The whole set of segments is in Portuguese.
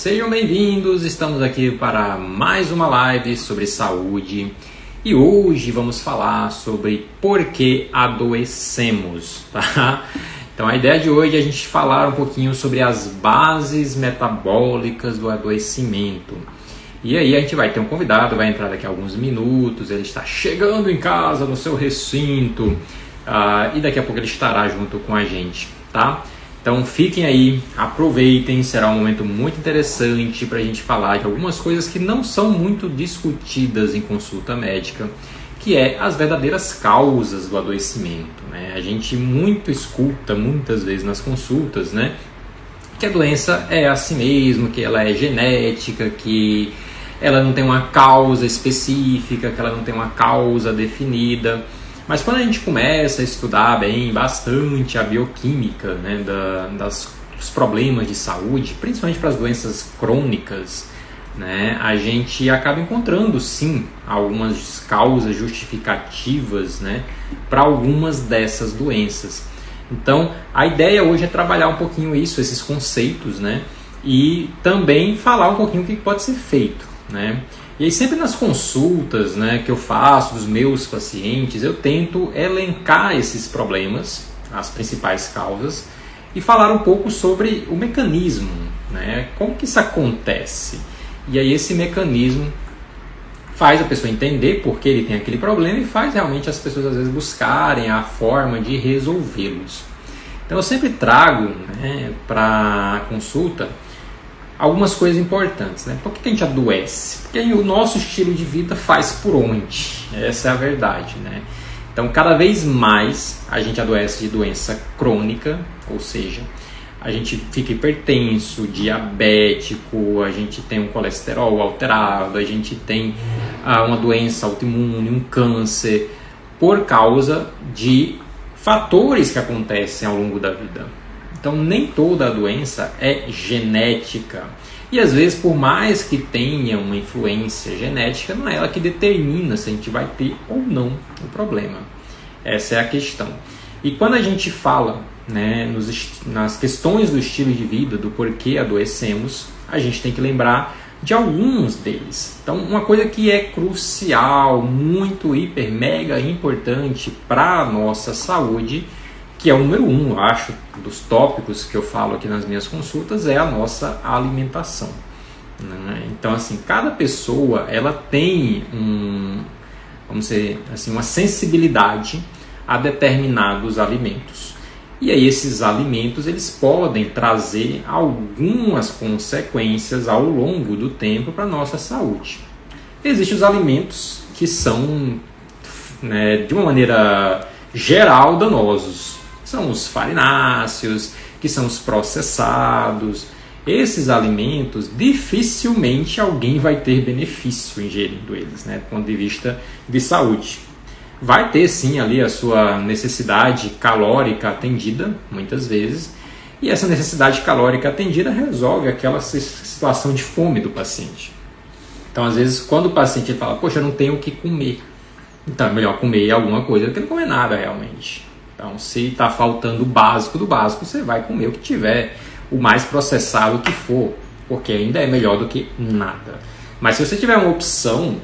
Sejam bem-vindos, estamos aqui para mais uma live sobre saúde e hoje vamos falar sobre por que adoecemos, tá? Então a ideia de hoje é a gente falar um pouquinho sobre as bases metabólicas do adoecimento. E aí a gente vai ter um convidado, vai entrar daqui a alguns minutos, ele está chegando em casa, no seu recinto, e daqui a pouco ele estará junto com a gente, tá? Então fiquem aí, aproveitem, será um momento muito interessante para a gente falar de algumas coisas que não são muito discutidas em consulta médica, que é as verdadeiras causas do adoecimento, né? A gente muito escuta muitas vezes nas consultas, né, que a doença é assim mesmo, que ela é genética, que ela não tem uma causa específica, que ela não tem uma causa definida. Mas quando a gente começa a estudar bastante a bioquímica, né, dos problemas de saúde, principalmente para as doenças crônicas, né, a gente acaba encontrando sim algumas causas justificativas, né, para algumas dessas doenças. Então a ideia hoje é trabalhar um pouquinho esses conceitos, né, e também falar um pouquinho o que pode ser feito, né. E aí sempre nas consultas, né, que eu faço dos meus pacientes, eu tento elencar esses problemas, as principais causas, e falar um pouco sobre o mecanismo, né, como que isso acontece. E aí esse mecanismo faz a pessoa entender por que ele tem aquele problema e faz realmente as pessoas às vezes buscarem a forma de resolvê-los. Então eu sempre trago, né, para a consulta algumas coisas importantes, né? Por que a gente adoece? Porque o nosso estilo de vida faz por onde? Essa é a verdade, né? Então, cada vez mais a gente adoece de doença crônica, ou seja, a gente fica hipertenso, diabético, a gente tem um colesterol alterado, a gente tem uma doença autoimune, um câncer, por causa de fatores que acontecem ao longo da vida. Então nem toda a doença é genética e às vezes por mais que tenha uma influência genética, não é ela que determina se a gente vai ter ou não o problema. Essa é a questão. E quando a gente fala, né, nas questões do estilo de vida, do porquê adoecemos, a gente tem que lembrar de alguns deles. Então uma coisa que é crucial, muito hiper mega importante para a nossa saúde, que é o número 1, eu acho, dos tópicos que eu falo aqui nas minhas consultas, é a nossa alimentação, né? Então, assim, cada pessoa ela tem vamos dizer assim, uma sensibilidade a determinados alimentos. E aí esses alimentos eles podem trazer algumas consequências ao longo do tempo para a nossa saúde. Existem os alimentos que são, né, de uma maneira geral danosos. São os farináceos, que são os processados. Esses alimentos, dificilmente alguém vai ter benefício ingerindo eles, né, do ponto de vista de saúde. Vai ter sim ali a sua necessidade calórica atendida, muitas vezes, e essa necessidade calórica atendida resolve aquela situação de fome do paciente. Então, às vezes, quando o paciente fala, poxa, eu não tenho o que comer, então é melhor comer alguma coisa do que não comer nada realmente. Então, se está faltando o básico do básico, você vai comer o que tiver, o mais processado que for, porque ainda é melhor do que nada. Mas se você tiver uma opção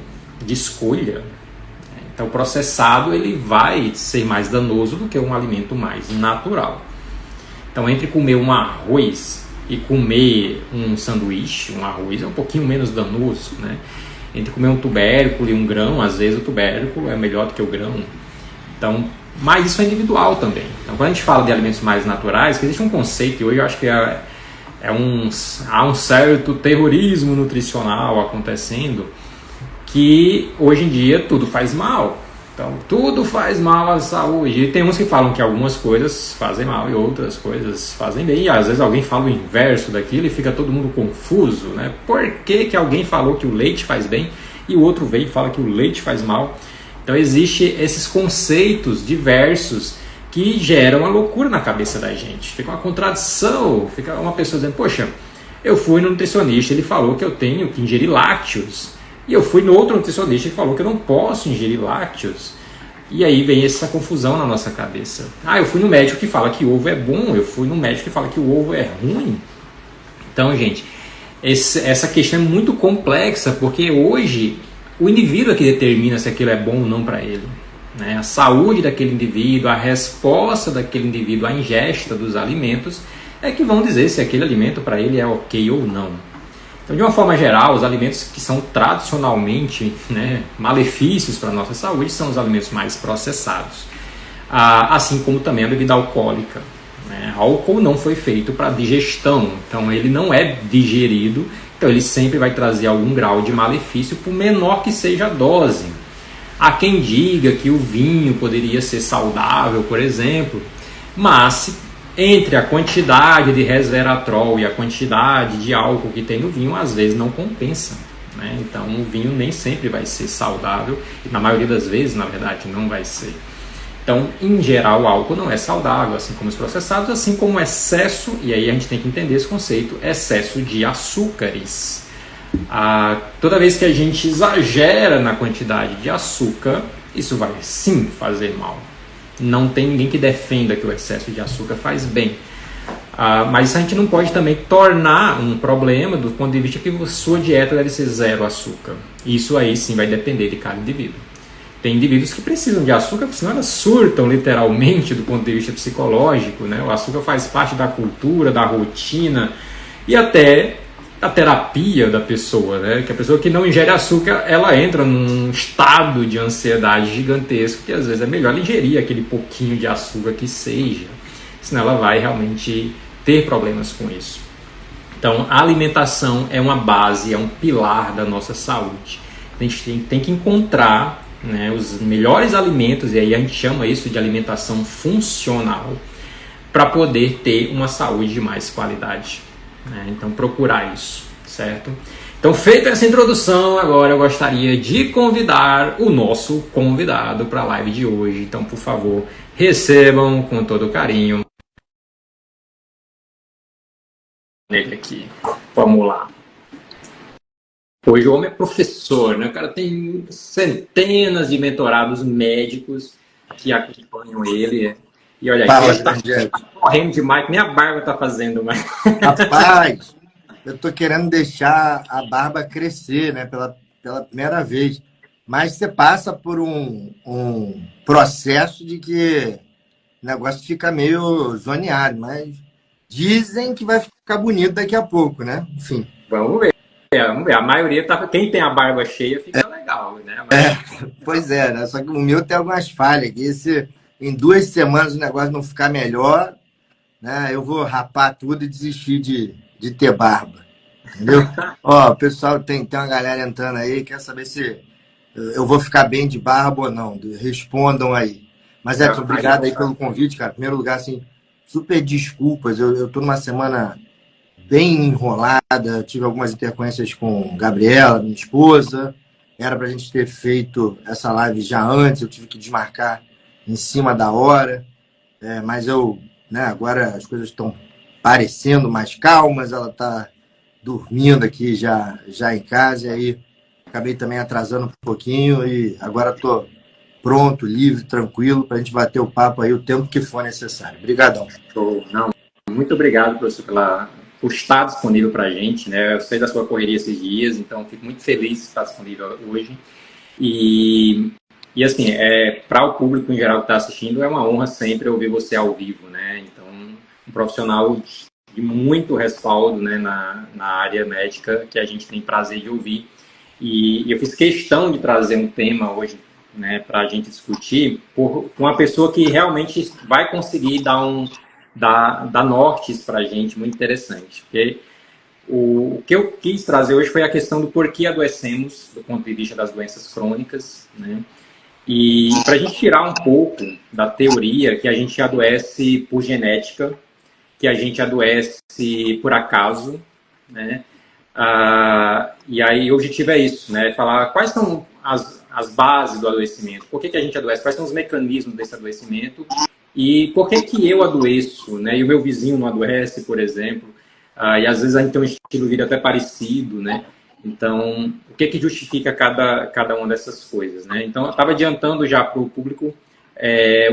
de escolha, então o processado ele vai ser mais danoso do que um alimento mais natural. Então, entre comer um arroz e comer um sanduíche, um arroz é um pouquinho menos danoso, né? Entre comer um tubérculo e um grão, às vezes o tubérculo é melhor do que o grão. Então, mas isso é individual também. Então, quando a gente fala de alimentos mais naturais, que existe um conceito, e hoje eu acho que há um certo terrorismo nutricional acontecendo, que hoje em dia tudo faz mal. Então, tudo faz mal à saúde. E tem uns que falam que algumas coisas fazem mal e outras coisas fazem bem. E às vezes alguém fala o inverso daquilo e fica todo mundo confuso, né? Por que alguém falou que o leite faz bem e o outro vem e fala que o leite faz mal? Então existem esses conceitos diversos que geram uma loucura na cabeça da gente. Fica uma contradição, fica uma pessoa dizendo, poxa, eu fui no nutricionista, ele falou que eu tenho que ingerir lácteos. E eu fui no outro nutricionista que falou que eu não posso ingerir lácteos. E aí vem essa confusão na nossa cabeça. Eu fui no médico que fala que o ovo é bom, eu fui no médico que fala que o ovo é ruim. Então, gente, essa questão é muito complexa, porque hoje o indivíduo é que determina se aquilo é bom ou não para ele. Né? A saúde daquele indivíduo, a resposta daquele indivíduo à ingesta dos alimentos é que vão dizer se aquele alimento para ele é ok ou não. Então, de uma forma geral, os alimentos que são tradicionalmente, né, malefícios para a nossa saúde são os alimentos mais processados. Assim como também a bebida alcoólica. Né? Álcool não foi feito para digestão, então ele não é digerido, então ele sempre vai trazer algum grau de malefício, por menor que seja a dose. Há quem diga que o vinho poderia ser saudável, por exemplo, mas entre a quantidade de resveratrol e a quantidade de álcool que tem no vinho, às vezes não compensa. Né? Então o vinho nem sempre vai ser saudável, e na maioria das vezes, na verdade, não vai ser. Então, em geral, o álcool não é saudável, assim como os processados, assim como o excesso, e aí a gente tem que entender esse conceito, excesso de açúcares. Toda vez que a gente exagera na quantidade de açúcar, isso vai sim fazer mal. Não tem ninguém que defenda que o excesso de açúcar faz bem. Mas a gente não pode também tornar um problema do ponto de vista que a sua dieta deve ser zero açúcar. Isso aí sim vai depender de cada indivíduo. Tem indivíduos que precisam de açúcar, porque senão elas surtam literalmente do ponto de vista psicológico. Né? O açúcar faz parte da cultura, da rotina e até da terapia da pessoa. Né? Que a pessoa que não ingere açúcar, ela entra num estado de ansiedade gigantesco, que às vezes é melhor ela ingerir aquele pouquinho de açúcar que seja, senão ela vai realmente ter problemas com isso. Então, a alimentação é uma base, é um pilar da nossa saúde. A gente tem que encontrar, né, os melhores alimentos, e aí a gente chama isso de alimentação funcional, para poder ter uma saúde de mais qualidade. Né? Então, procurar isso, certo? Então, feita essa introdução, agora eu gostaria de convidar o nosso convidado para a live de hoje. Então, por favor, recebam com todo carinho ele aqui. Vamos lá. Hoje o homem é professor, né? O cara tem centenas de mentorados médicos que acompanham ele. E olha aí, ele tá correndo demais, que nem a barba tá fazendo. Mas... Rapaz, eu tô querendo deixar a barba crescer, né? Pela primeira vez. Mas você passa por um processo de que o negócio fica meio zoneado, mas dizem que vai ficar bonito daqui a pouco, né? Enfim. Vamos ver. Vamos ver. A maioria tá. Quem tem a barba cheia fica legal, né? Pois é, né? Só que o meu tem algumas falhas. Que se em 2 semanas o negócio não ficar melhor, né? Eu vou rapar tudo e desistir de ter barba. Entendeu? Ó, pessoal, tem uma galera entrando aí, quer saber se eu vou ficar bem de barba ou não. Respondam aí. Mas, Edson, obrigado aí pelo convite, cara. Em primeiro lugar, assim, super desculpas. Eu tô numa semana bem enrolada, tive algumas intercorrências com Gabriela, minha esposa. Era pra gente ter feito essa live já antes, eu tive que desmarcar em cima da hora. Mas né, agora as coisas estão parecendo mais calmas, ela tá dormindo aqui já em casa, e aí acabei também atrasando um pouquinho e agora estou pronto, livre, tranquilo, para a gente bater o papo aí o tempo que for necessário. Obrigadão. Não, muito obrigado, professor, por estar disponível para a gente. Né? Eu sei da sua correria esses dias, então fico muito feliz de estar disponível hoje. E assim, para o público em geral que está assistindo, é uma honra sempre ouvir você ao vivo. Né? Então, um profissional de muito respaldo, né, na área médica, que a gente tem prazer de ouvir. E eu fiz questão de trazer um tema hoje, né, para a gente discutir, com uma pessoa que realmente vai conseguir dar nortes para a gente, muito interessante. Porque o que eu quis trazer hoje foi a questão do porquê adoecemos, do ponto de vista das doenças crônicas, né? E para a gente tirar um pouco da teoria que a gente adoece por genética, que a gente adoece por acaso, né? E aí o objetivo é isso, né? Falar quais são as bases do adoecimento, por que a gente adoece, quais são os mecanismos desse adoecimento e por que eu adoeço, né? E o meu vizinho não adoece, por exemplo, e às vezes a gente tem um estilo de vida até parecido, né? Então, o que justifica cada uma dessas coisas, né? Então, eu estava adiantando já para o público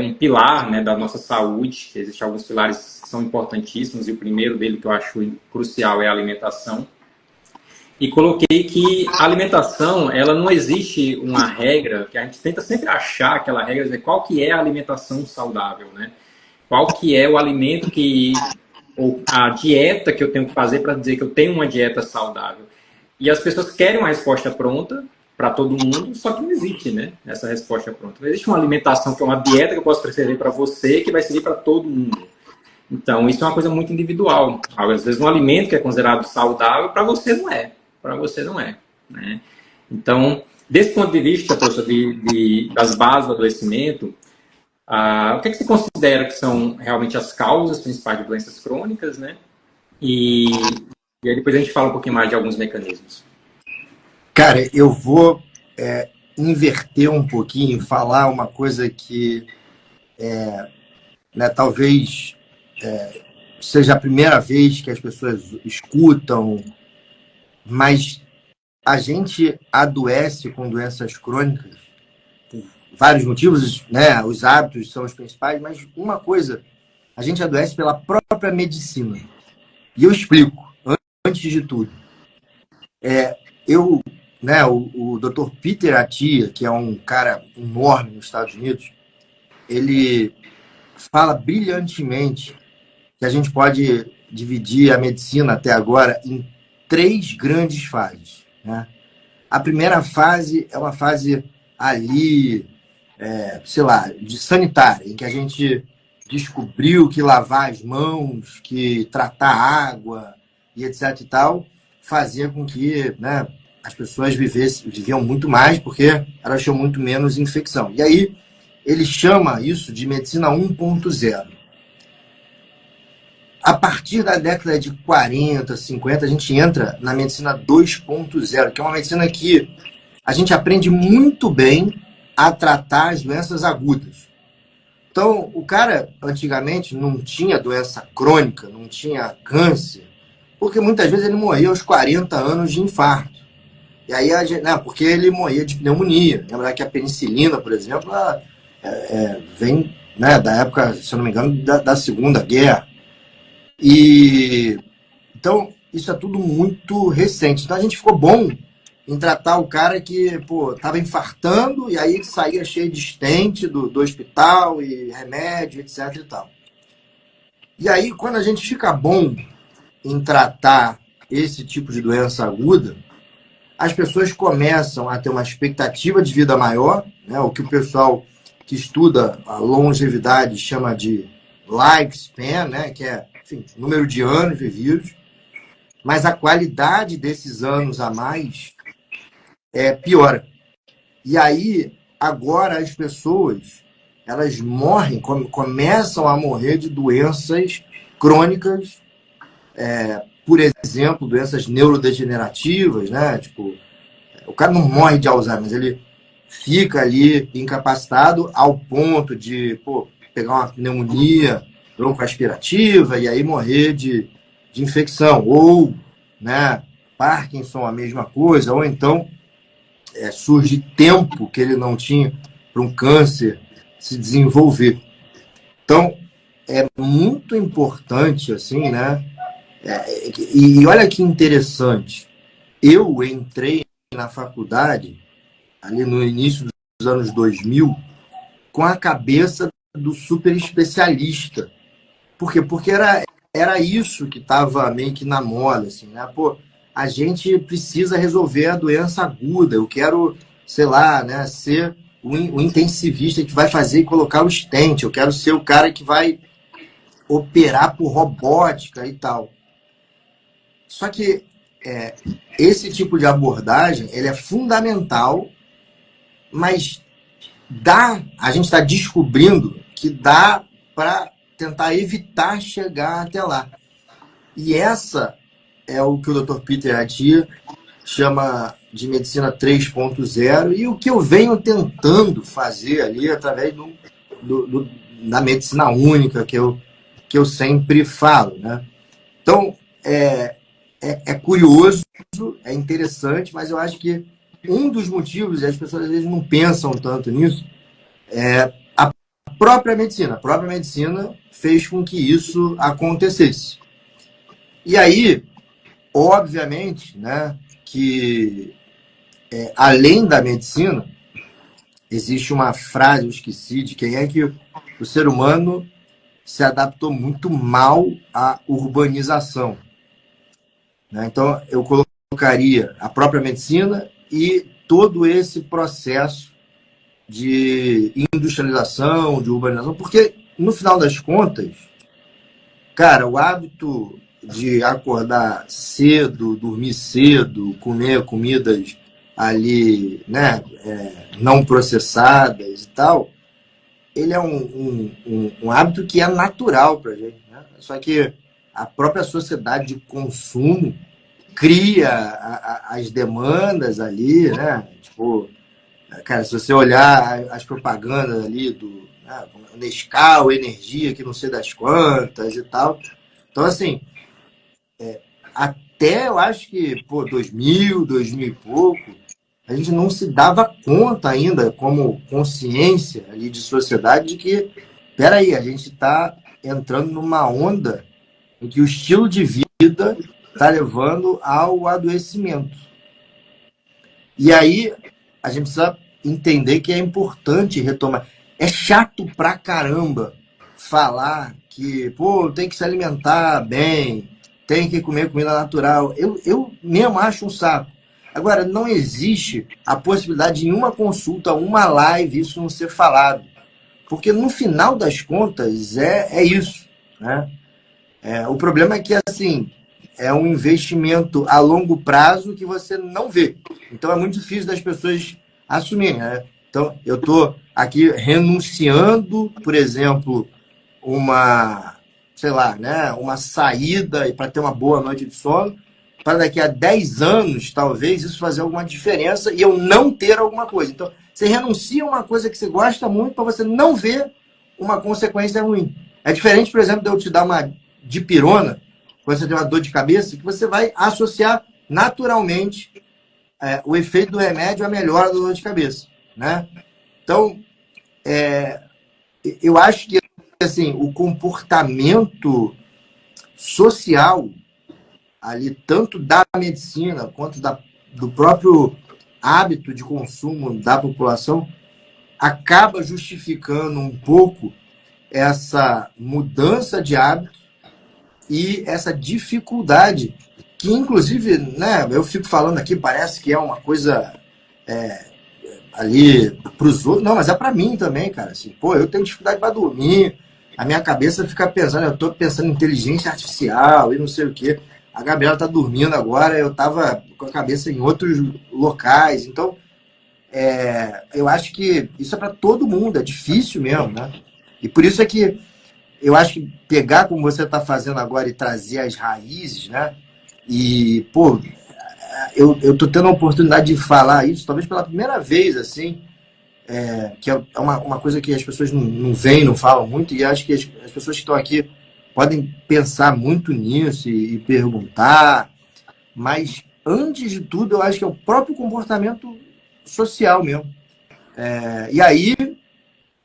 um pilar, né, da nossa saúde, que existem alguns pilares que são importantíssimos, e o primeiro dele que eu acho crucial é a alimentação. e coloquei que a alimentação, ela não existe uma regra, que a gente tenta sempre achar aquela regra de qual que é a alimentação saudável, né? Qual que é o alimento ou a dieta que eu tenho que fazer para dizer que eu tenho uma dieta saudável. E as pessoas querem uma resposta pronta para todo mundo, só que não existe, né? Essa resposta pronta. Não existe uma alimentação que é uma dieta que eu posso prescrever para você que vai servir para todo mundo. Então, isso é uma coisa muito individual. Às vezes, um alimento que é considerado saudável, para você não é. Para você não é. Né? Então, desse ponto de vista, professor, das bases do adoecimento, o que você considera que são realmente as causas principais de doenças crônicas, né? E aí depois a gente fala um pouquinho mais de alguns mecanismos. Cara, eu vou inverter um pouquinho, falar uma coisa que talvez seja a primeira vez que as pessoas escutam, mas a gente adoece com doenças crônicas por vários motivos, né? Os hábitos são os principais, mas uma coisa, a gente adoece pela própria medicina. E eu explico, antes de tudo. O Dr. Peter Attia, que é um cara enorme nos Estados Unidos, ele fala brilhantemente que a gente pode dividir a medicina até agora em 3 grandes fases. Né? A primeira fase é uma fase ali, de sanitária, em que a gente descobriu que lavar as mãos, que tratar água e etc e tal, fazia com que, né, as pessoas viviam muito mais porque elas tinham muito menos infecção. E aí ele chama isso de medicina 1.0. A partir da década de 40, 50, a gente entra na medicina 2.0, que é uma medicina que a gente aprende muito bem a tratar as doenças agudas. Então, o cara, antigamente, não tinha doença crônica, não tinha câncer, porque muitas vezes ele morria aos 40 anos de infarto. E aí, porque ele morria de pneumonia. Lembrar que a penicilina, por exemplo, vem, né, da época, se eu não me engano, da Segunda Guerra. E então, isso é tudo muito recente. Então, a gente ficou bom em tratar o cara que, estava infartando e aí ele saía cheio de stent do hospital e remédio, etc e tal. E aí, quando a gente fica bom em tratar esse tipo de doença aguda, as pessoas começam a ter uma expectativa de vida maior, né? O que o pessoal que estuda a longevidade chama de lifespan, né? Que é, enfim, número de anos vividos, mas a qualidade desses anos a mais piora. E aí, agora as pessoas, elas morrem, começam a morrer de doenças crônicas, por exemplo, doenças neurodegenerativas, né? Tipo, o cara não morre de Alzheimer, mas ele fica ali incapacitado ao ponto de pegar uma pneumonia broncoaspirativa e aí morrer de infecção. Ou, né, Parkinson, a mesma coisa. Ou então surge tempo que ele não tinha para um câncer se desenvolver. Então, é muito importante, assim, né? E olha que interessante. Eu entrei na faculdade, ali no início dos anos 2000, com a cabeça do super especialista. Por quê? Porque era isso que estava meio que na moda, assim, né? A gente precisa resolver a doença aguda. Eu quero, sei lá, né, ser o intensivista que vai fazer e colocar o stent. Eu quero ser o cara que vai operar por robótica e tal. Só que esse tipo de abordagem ele é fundamental, mas a gente está descobrindo que dá para tentar evitar chegar até lá. E essa é o que o Dr. Peter Attia chama de medicina 3.0 e o que eu venho tentando fazer ali através da medicina única que eu sempre falo, né? Então, é curioso, é interessante, mas eu acho que um dos motivos, e as pessoas às vezes não pensam tanto nisso, é a própria medicina. A própria medicina fez com que isso acontecesse. E aí, obviamente, né, que, além da medicina, existe uma frase, eu esqueci de quem é, que o ser humano se adaptou muito mal à urbanização, né? Então, eu colocaria a própria medicina e todo esse processo de industrialização, de urbanização, porque, no final das contas, cara, o hábito de acordar cedo, dormir cedo, comer comidas ali, né, não processadas e tal, ele é um hábito que é natural para a gente, né? Só que a própria sociedade de consumo cria as demandas ali, né? Tipo, cara, se você olhar as propagandas ali do, né, Nescau, energia, que não sei das quantas e tal. Então, assim, até eu acho que, 2000 e pouco, a gente não se dava conta ainda, como consciência ali de sociedade, de que, peraí, a gente está entrando numa onda em que o estilo de vida está levando ao adoecimento. E aí, a gente precisa entender que é importante retomar. É chato pra caramba falar que, tem que se alimentar bem, tem que comer comida natural. Eu mesmo acho um saco. Agora, não existe a possibilidade de em uma consulta, uma live, isso não ser falado. Porque no final das contas é isso, né? O problema é que, assim, é um investimento a longo prazo que você não vê. Então, é muito difícil das pessoas assumirem, né? Então, eu estou aqui renunciando, por exemplo, sei lá, né, uma saída para ter uma boa noite de sono, para daqui a 10 anos, talvez, isso fazer alguma diferença e eu não ter alguma coisa. Então, você renuncia a uma coisa que você gosta muito para você não ver uma consequência ruim. É diferente, por exemplo, de eu te dar uma dipirona, quando você tem uma dor de cabeça, que você vai associar naturalmente o efeito do remédio à melhora da dor de cabeça, né? Então, eu acho que, assim, o comportamento social ali, tanto da medicina quanto do próprio hábito de consumo da população, acaba justificando um pouco essa mudança de hábito e essa dificuldade que, inclusive, né, eu fico falando aqui, parece que é uma coisa ali para os outros. Não, mas é para mim também, cara. Assim, eu tenho dificuldade para dormir, a minha cabeça fica pensando, eu estou pensando em inteligência artificial e não sei o quê. A Gabriela está dormindo agora, eu estava com a cabeça em outros locais. Então, eu acho que isso é para todo mundo, é difícil mesmo, né? E por isso é que eu acho que pegar como você está fazendo agora e trazer as raízes, né? E, eu tô tendo a oportunidade de falar isso, talvez pela primeira vez, assim, que é uma coisa que as pessoas não veem, não falam muito, e acho que as pessoas que estão aqui podem pensar muito nisso e perguntar, mas, antes de tudo, eu acho que é o próprio comportamento social mesmo. E aí,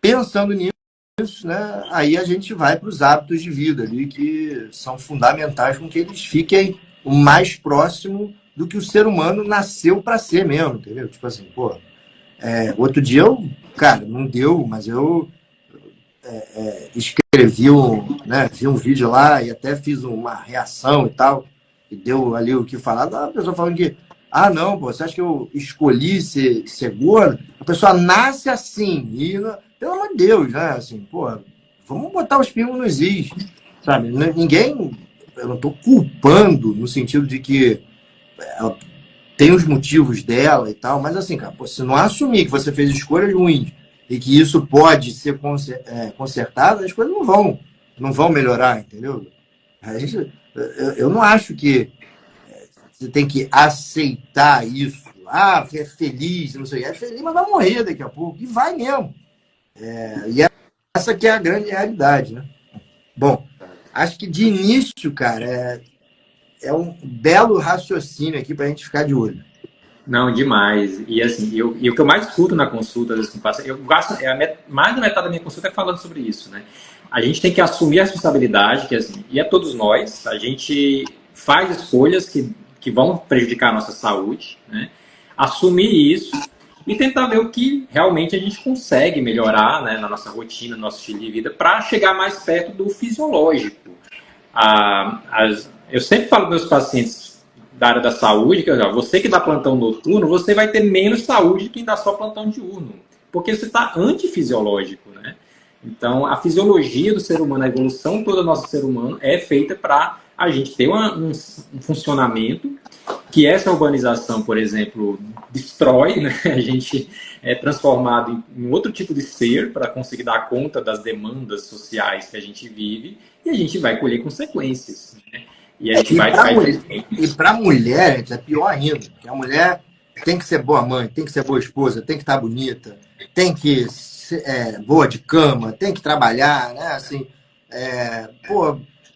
pensando nisso, né, aí a gente vai para os hábitos de vida ali, que são fundamentais com que eles fiquem o mais próximo do que o ser humano nasceu para ser mesmo, entendeu? Tipo assim, outro dia cara, não deu, mas eu escrevi vi um vídeo lá e até fiz uma reação e tal, e deu ali o que falar. A pessoa falando que, não, você acha que eu escolhi ser gordo? A pessoa nasce assim, e, pelo amor de Deus, né? Assim, vamos botar os pingos nos is, sabe? Ninguém, eu não estou culpando no sentido de que ela tem os motivos dela e tal, mas assim, cara, se não assumir que você fez escolhas ruins e que isso pode ser consertado, as coisas não vão melhorar, entendeu? Eu não acho que você tem que aceitar isso. É feliz, não sei. É feliz, mas vai morrer daqui a pouco. E vai mesmo. E essa que é a grande realidade, né? Bom, acho que de início, cara, é um belo raciocínio aqui para a gente ficar de olho. Não, demais. E assim, e o que eu mais escuto na consulta, assim, eu gasto mais da metade da minha consulta é falando sobre isso, né? A gente tem que assumir a responsabilidade, que assim, e é todos nós, a gente faz escolhas que que vão prejudicar a nossa saúde, né? Assumir isso e tentar ver o que realmente a gente consegue melhorar, né, na nossa rotina, no nosso estilo de vida, para chegar mais perto do fisiológico. Eu sempre falo para meus pacientes da área da saúde, que você que dá plantão noturno, você vai ter menos saúde que quem dá só plantão diurno, porque você está antifisiológico, né? Então, a fisiologia do ser humano, a evolução toda do nosso ser humano é feita para a gente ter um funcionamento que essa urbanização, por exemplo, destrói, né? A gente é transformado em outro tipo de ser para conseguir dar conta das demandas sociais que a gente vive e a gente vai colher consequências, né? E a gente E para a mulher, é pior ainda, porque a mulher tem que ser boa mãe, tem que ser boa esposa, tem que estar bonita, tem que ser boa de cama, tem que trabalhar, né? Assim,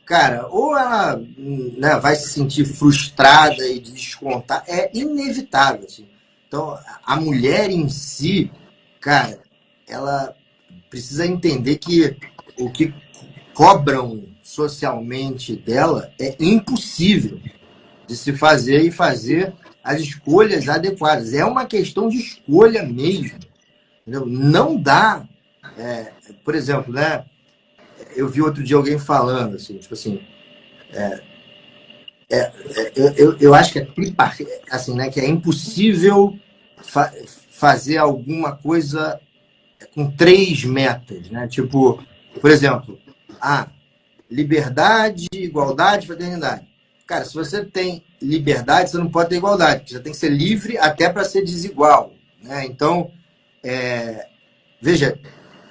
cara, ou ela, né, vai se sentir frustrada e descontar, é inevitável, assim. Então, a mulher em si, cara, ela precisa entender que o que cobram socialmente dela é impossível de se fazer e fazer as escolhas adequadas. É uma questão de escolha mesmo. Entendeu? Não dá, por exemplo, né? Eu vi outro dia alguém falando assim, tipo assim, eu acho que assim, né, que é impossível fazer alguma coisa com 3 metas, né? Tipo, por exemplo, liberdade, igualdade, fraternidade. Cara, se você tem liberdade, você não pode ter igualdade, porque você tem que ser livre até para ser desigual, né? Então, veja,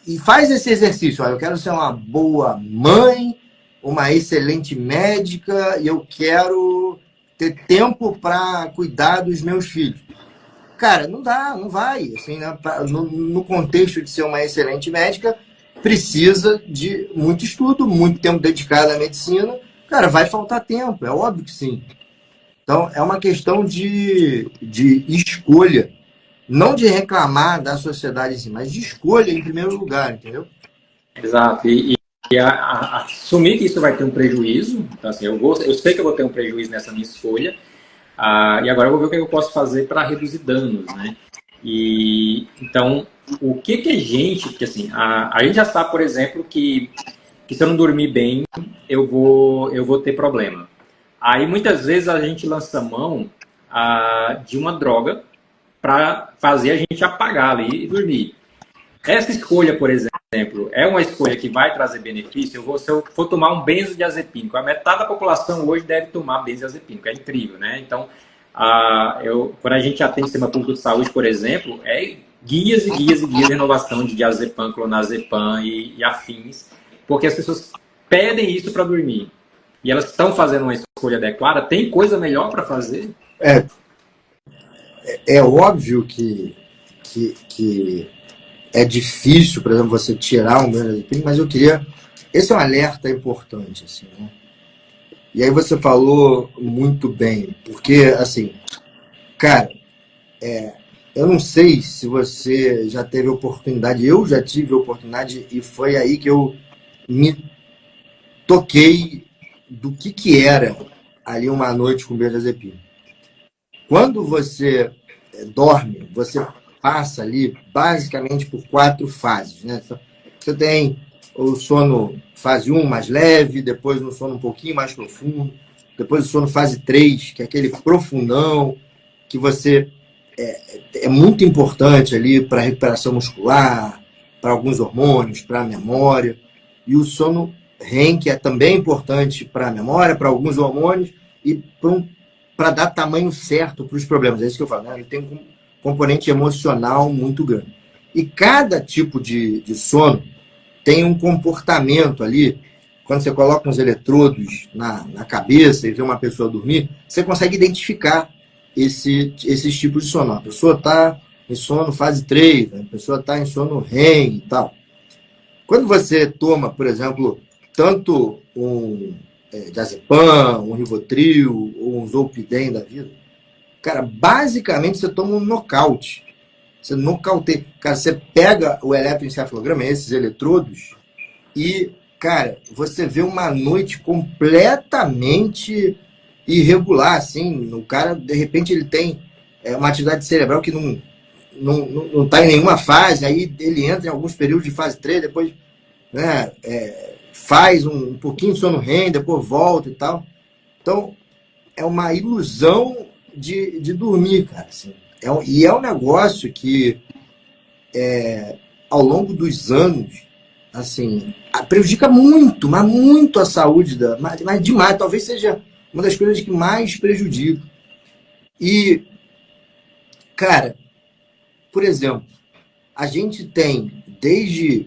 e faz esse exercício. Olha, eu quero ser uma boa mãe, uma excelente médica, e eu quero ter tempo para cuidar dos meus filhos. Cara, não dá, não vai. Assim, né? No contexto de ser uma excelente médica, precisa de muito estudo, muito tempo dedicado à medicina. Cara, vai faltar tempo, é óbvio que sim. Então, é uma questão de escolha. Não de reclamar da sociedade em si, mas de escolha em primeiro lugar, entendeu? Exato. E assumir que isso vai ter um prejuízo. Então, assim, eu sei que eu vou ter um prejuízo nessa minha escolha. E agora eu vou ver o que eu posso fazer para reduzir danos, né? E então, o que a gente... Porque, assim, a gente já sabe, por exemplo, que se eu não dormir bem, eu vou ter problema. Aí, muitas vezes, a gente lança mão de uma droga para fazer a gente apagar ali e dormir. Essa escolha, por exemplo, é uma escolha que vai trazer benefício. Se eu for tomar um benzodiazepínico, a metade da população hoje deve tomar benzodiazepínico. É incrível, né? Então, quando a gente atende sistema público de saúde, por exemplo, guias e guias e guias de renovação de diazepam, clonazepam e afins, porque as pessoas pedem isso para dormir. E elas estão fazendo uma escolha adequada. Tem coisa melhor para fazer? É óbvio que é difícil, por exemplo, você tirar um benzodiazepínico, mas eu queria... Esse é um alerta importante, assim, né? E aí você falou muito bem, porque, assim, cara, eu não sei se você já teve oportunidade, eu já tive oportunidade, e foi aí que eu me toquei do que era ali uma noite com benzodiazepina. Quando você dorme, você passa ali basicamente por 4 fases, né? Você tem o sono fase 1 mais leve, depois um sono um pouquinho mais profundo, depois o sono fase 3, que é aquele profundão, que você é muito importante ali para a recuperação muscular, para alguns hormônios, para a memória, e o sono REM, que é também importante para a memória, para alguns hormônios e para dar tamanho certo para os problemas. É isso que eu falo, né? Ele tem um componente emocional muito grande. E cada tipo de sono tem um comportamento ali. Quando você coloca uns eletrodos na cabeça e vê uma pessoa dormir, você consegue identificar esses tipos de sono. A pessoa está em sono fase 3, a pessoa está em sono REM e tal. Quando você toma, por exemplo, tanto um diazepam, um Rivotril ou um Zolpidem da vida, cara, basicamente você toma um nocaute. Você nocauteia. Cara, você pega o eletroencefalograma, esses eletrodos, e, cara, você vê uma noite completamente irregular, assim. O cara, de repente, ele tem uma atividade cerebral que não está em nenhuma fase, aí ele entra em alguns períodos de fase 3, depois, né, faz um pouquinho de sono REM, depois volta e tal. Então, é uma ilusão de dormir, cara. Assim. E é um negócio que, ao longo dos anos, assim, prejudica muito, mas muito a saúde, mas demais. Talvez seja uma das coisas que mais prejudica. E, cara, por exemplo, a gente tem desde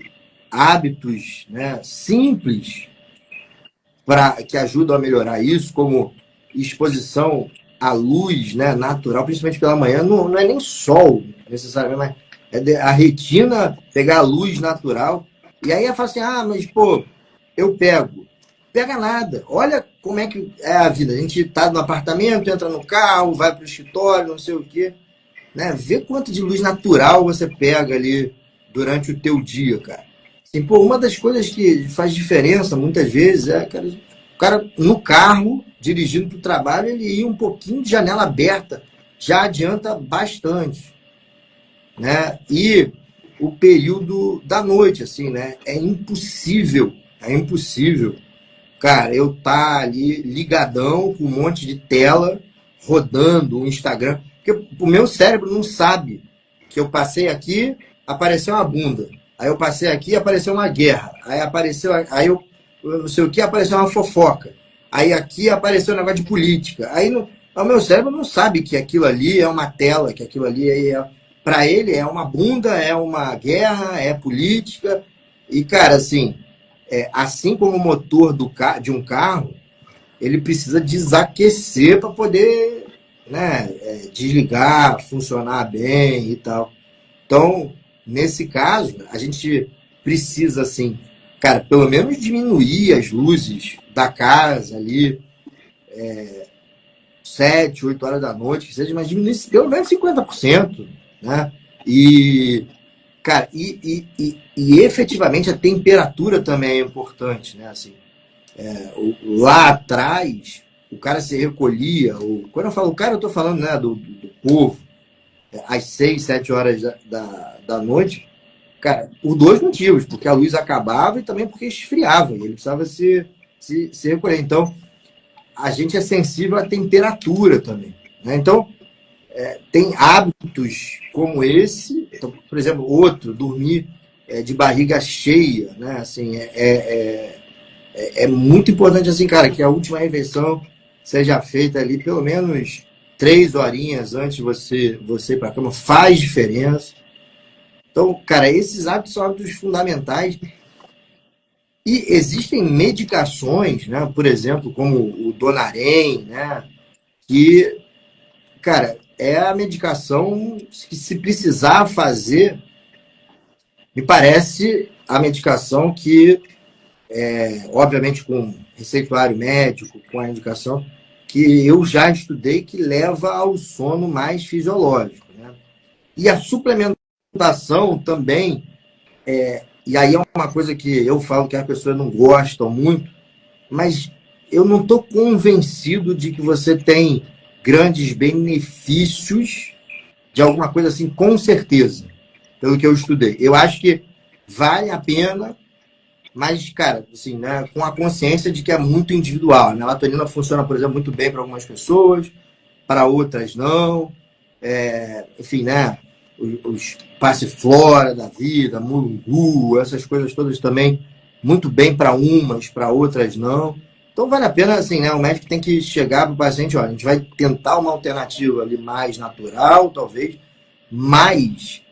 hábitos, né, simples que ajudam a melhorar isso, como exposição à luz, né, natural, principalmente pela manhã. Não é nem sol necessariamente, mas a retina pegar a luz natural. E aí ela fala assim, mas pô, eu pego. Pega nada. Olha como é que é a vida. A gente tá no apartamento, entra no carro, vai pro escritório, não sei o quê. Né? Vê quanto de luz natural você pega ali durante o teu dia, cara. Assim, pô, uma das coisas que faz diferença muitas vezes é, cara, o cara no carro, dirigindo para o trabalho, ele ir um pouquinho de janela aberta já adianta bastante. Né? E o período da noite, assim, né? É impossível, cara, eu tá ali ligadão com um monte de tela rodando o Instagram, porque o meu cérebro não sabe que eu passei aqui, apareceu uma bunda, aí eu passei aqui, apareceu uma guerra, aí eu não sei o que, apareceu uma fofoca, aí aqui apareceu um negócio de política, aí o meu cérebro não sabe que aquilo ali é uma tela, que aquilo ali para ele é uma bunda, é uma guerra, é política. E, cara, assim, assim como o motor de um carro, ele precisa desaquecer para poder, né, desligar, funcionar bem e tal. Então, nesse caso, a gente precisa, assim, cara, pelo menos diminuir as luzes da casa ali, 7, 8 horas da noite, que seja, mas diminuir pelo menos 50%, né? E, cara, e efetivamente a temperatura também é importante, né? Assim, lá atrás, o cara se recolhia, quando eu falo o cara, eu tô falando, né, do povo, às 6, 7 horas da noite, cara, por dois motivos, porque a luz acabava e também porque esfriava, e ele precisava se recolher. Então, a gente é sensível à temperatura também, né? Então, tem hábitos como esse, então, por exemplo, outro, dormir de barriga cheia, né? Assim, é muito importante, assim, cara, que a última refeição seja feita ali pelo menos 3 horinhas antes de você ir para a cama, faz diferença. Então, cara, esses hábitos são hábitos fundamentais. E existem medicações, né? Por exemplo, como o Donarém, né? Que, cara, é a medicação que, se precisar fazer, me parece a medicação que, obviamente, com receituário médico, com a indicação, que eu já estudei, que leva ao sono mais fisiológico. Né? E a suplementação também, e aí é uma coisa que eu falo que as pessoas não gostam muito, mas eu não estou convencido de que você tem grandes benefícios de alguma coisa assim, com certeza, pelo que eu estudei. Eu acho que vale a pena, mas, cara, assim, né, com a consciência de que é muito individual. A melatonina funciona, por exemplo, muito bem para algumas pessoas, para outras não. Enfim, né, os passiflora da vida, mulungu, essas coisas todas também muito bem para umas, para outras não. Então vale a pena, assim, né? O médico tem que chegar para o paciente, olha, a gente vai tentar uma alternativa ali mais natural, talvez, mas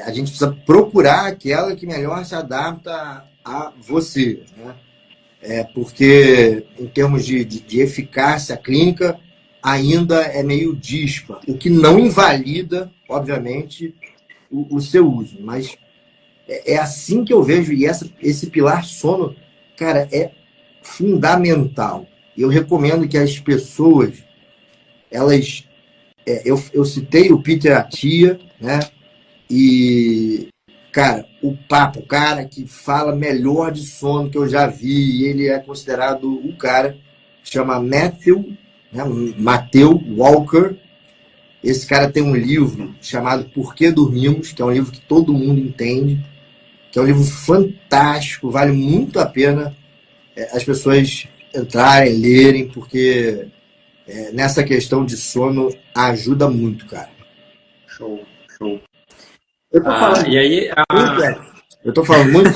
a gente precisa procurar aquela que melhor se adapta a você, né? Porque em termos de eficácia clínica ainda é meio dispar, o que não invalida, obviamente, o seu uso, mas é assim que eu vejo, e esse pilar sono, cara, é fundamental. Eu recomendo que as pessoas, elas, eu citei o Peter Attia, né? E, cara, o cara que fala melhor de sono que eu já vi, e ele é considerado o cara, chama Matthew né? Matthew Walker. Esse cara tem um livro chamado Por que Dormimos, que é um livro que todo mundo entende, que é um livro fantástico, vale muito a pena as pessoas entrarem, lerem, porque nessa questão de sono ajuda muito, cara. Show, show. Eu tô falando E aí, muito, eu tô falando muito.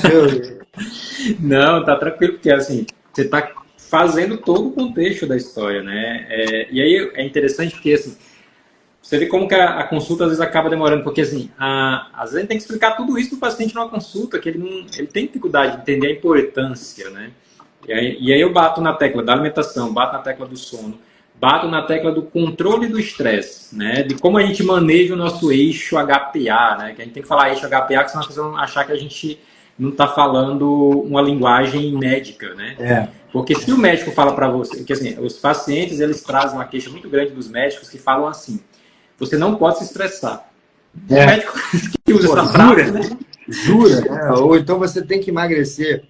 não, tá tranquilo, porque assim, você tá fazendo todo o contexto da história, né? E aí é interessante porque assim, você vê como que a consulta às vezes acaba demorando, porque assim, às vezes a gente tem que explicar tudo isso para o paciente numa consulta, que ele tem dificuldade de entender a importância, né? E aí eu bato na tecla da alimentação, bato na tecla do sono, bato na tecla do controle do estresse, né? De como a gente maneja o nosso eixo HPA, né? Que a gente tem que falar eixo HPA, que senão as pessoas vão achar que a gente não está falando uma linguagem médica, né? Porque se o médico fala para você, que assim, os pacientes eles trazem uma queixa muito grande dos médicos que falam assim: você não pode se estressar. O médico que usa essa frase, né? Jura, né? Ou então você tem que emagrecer.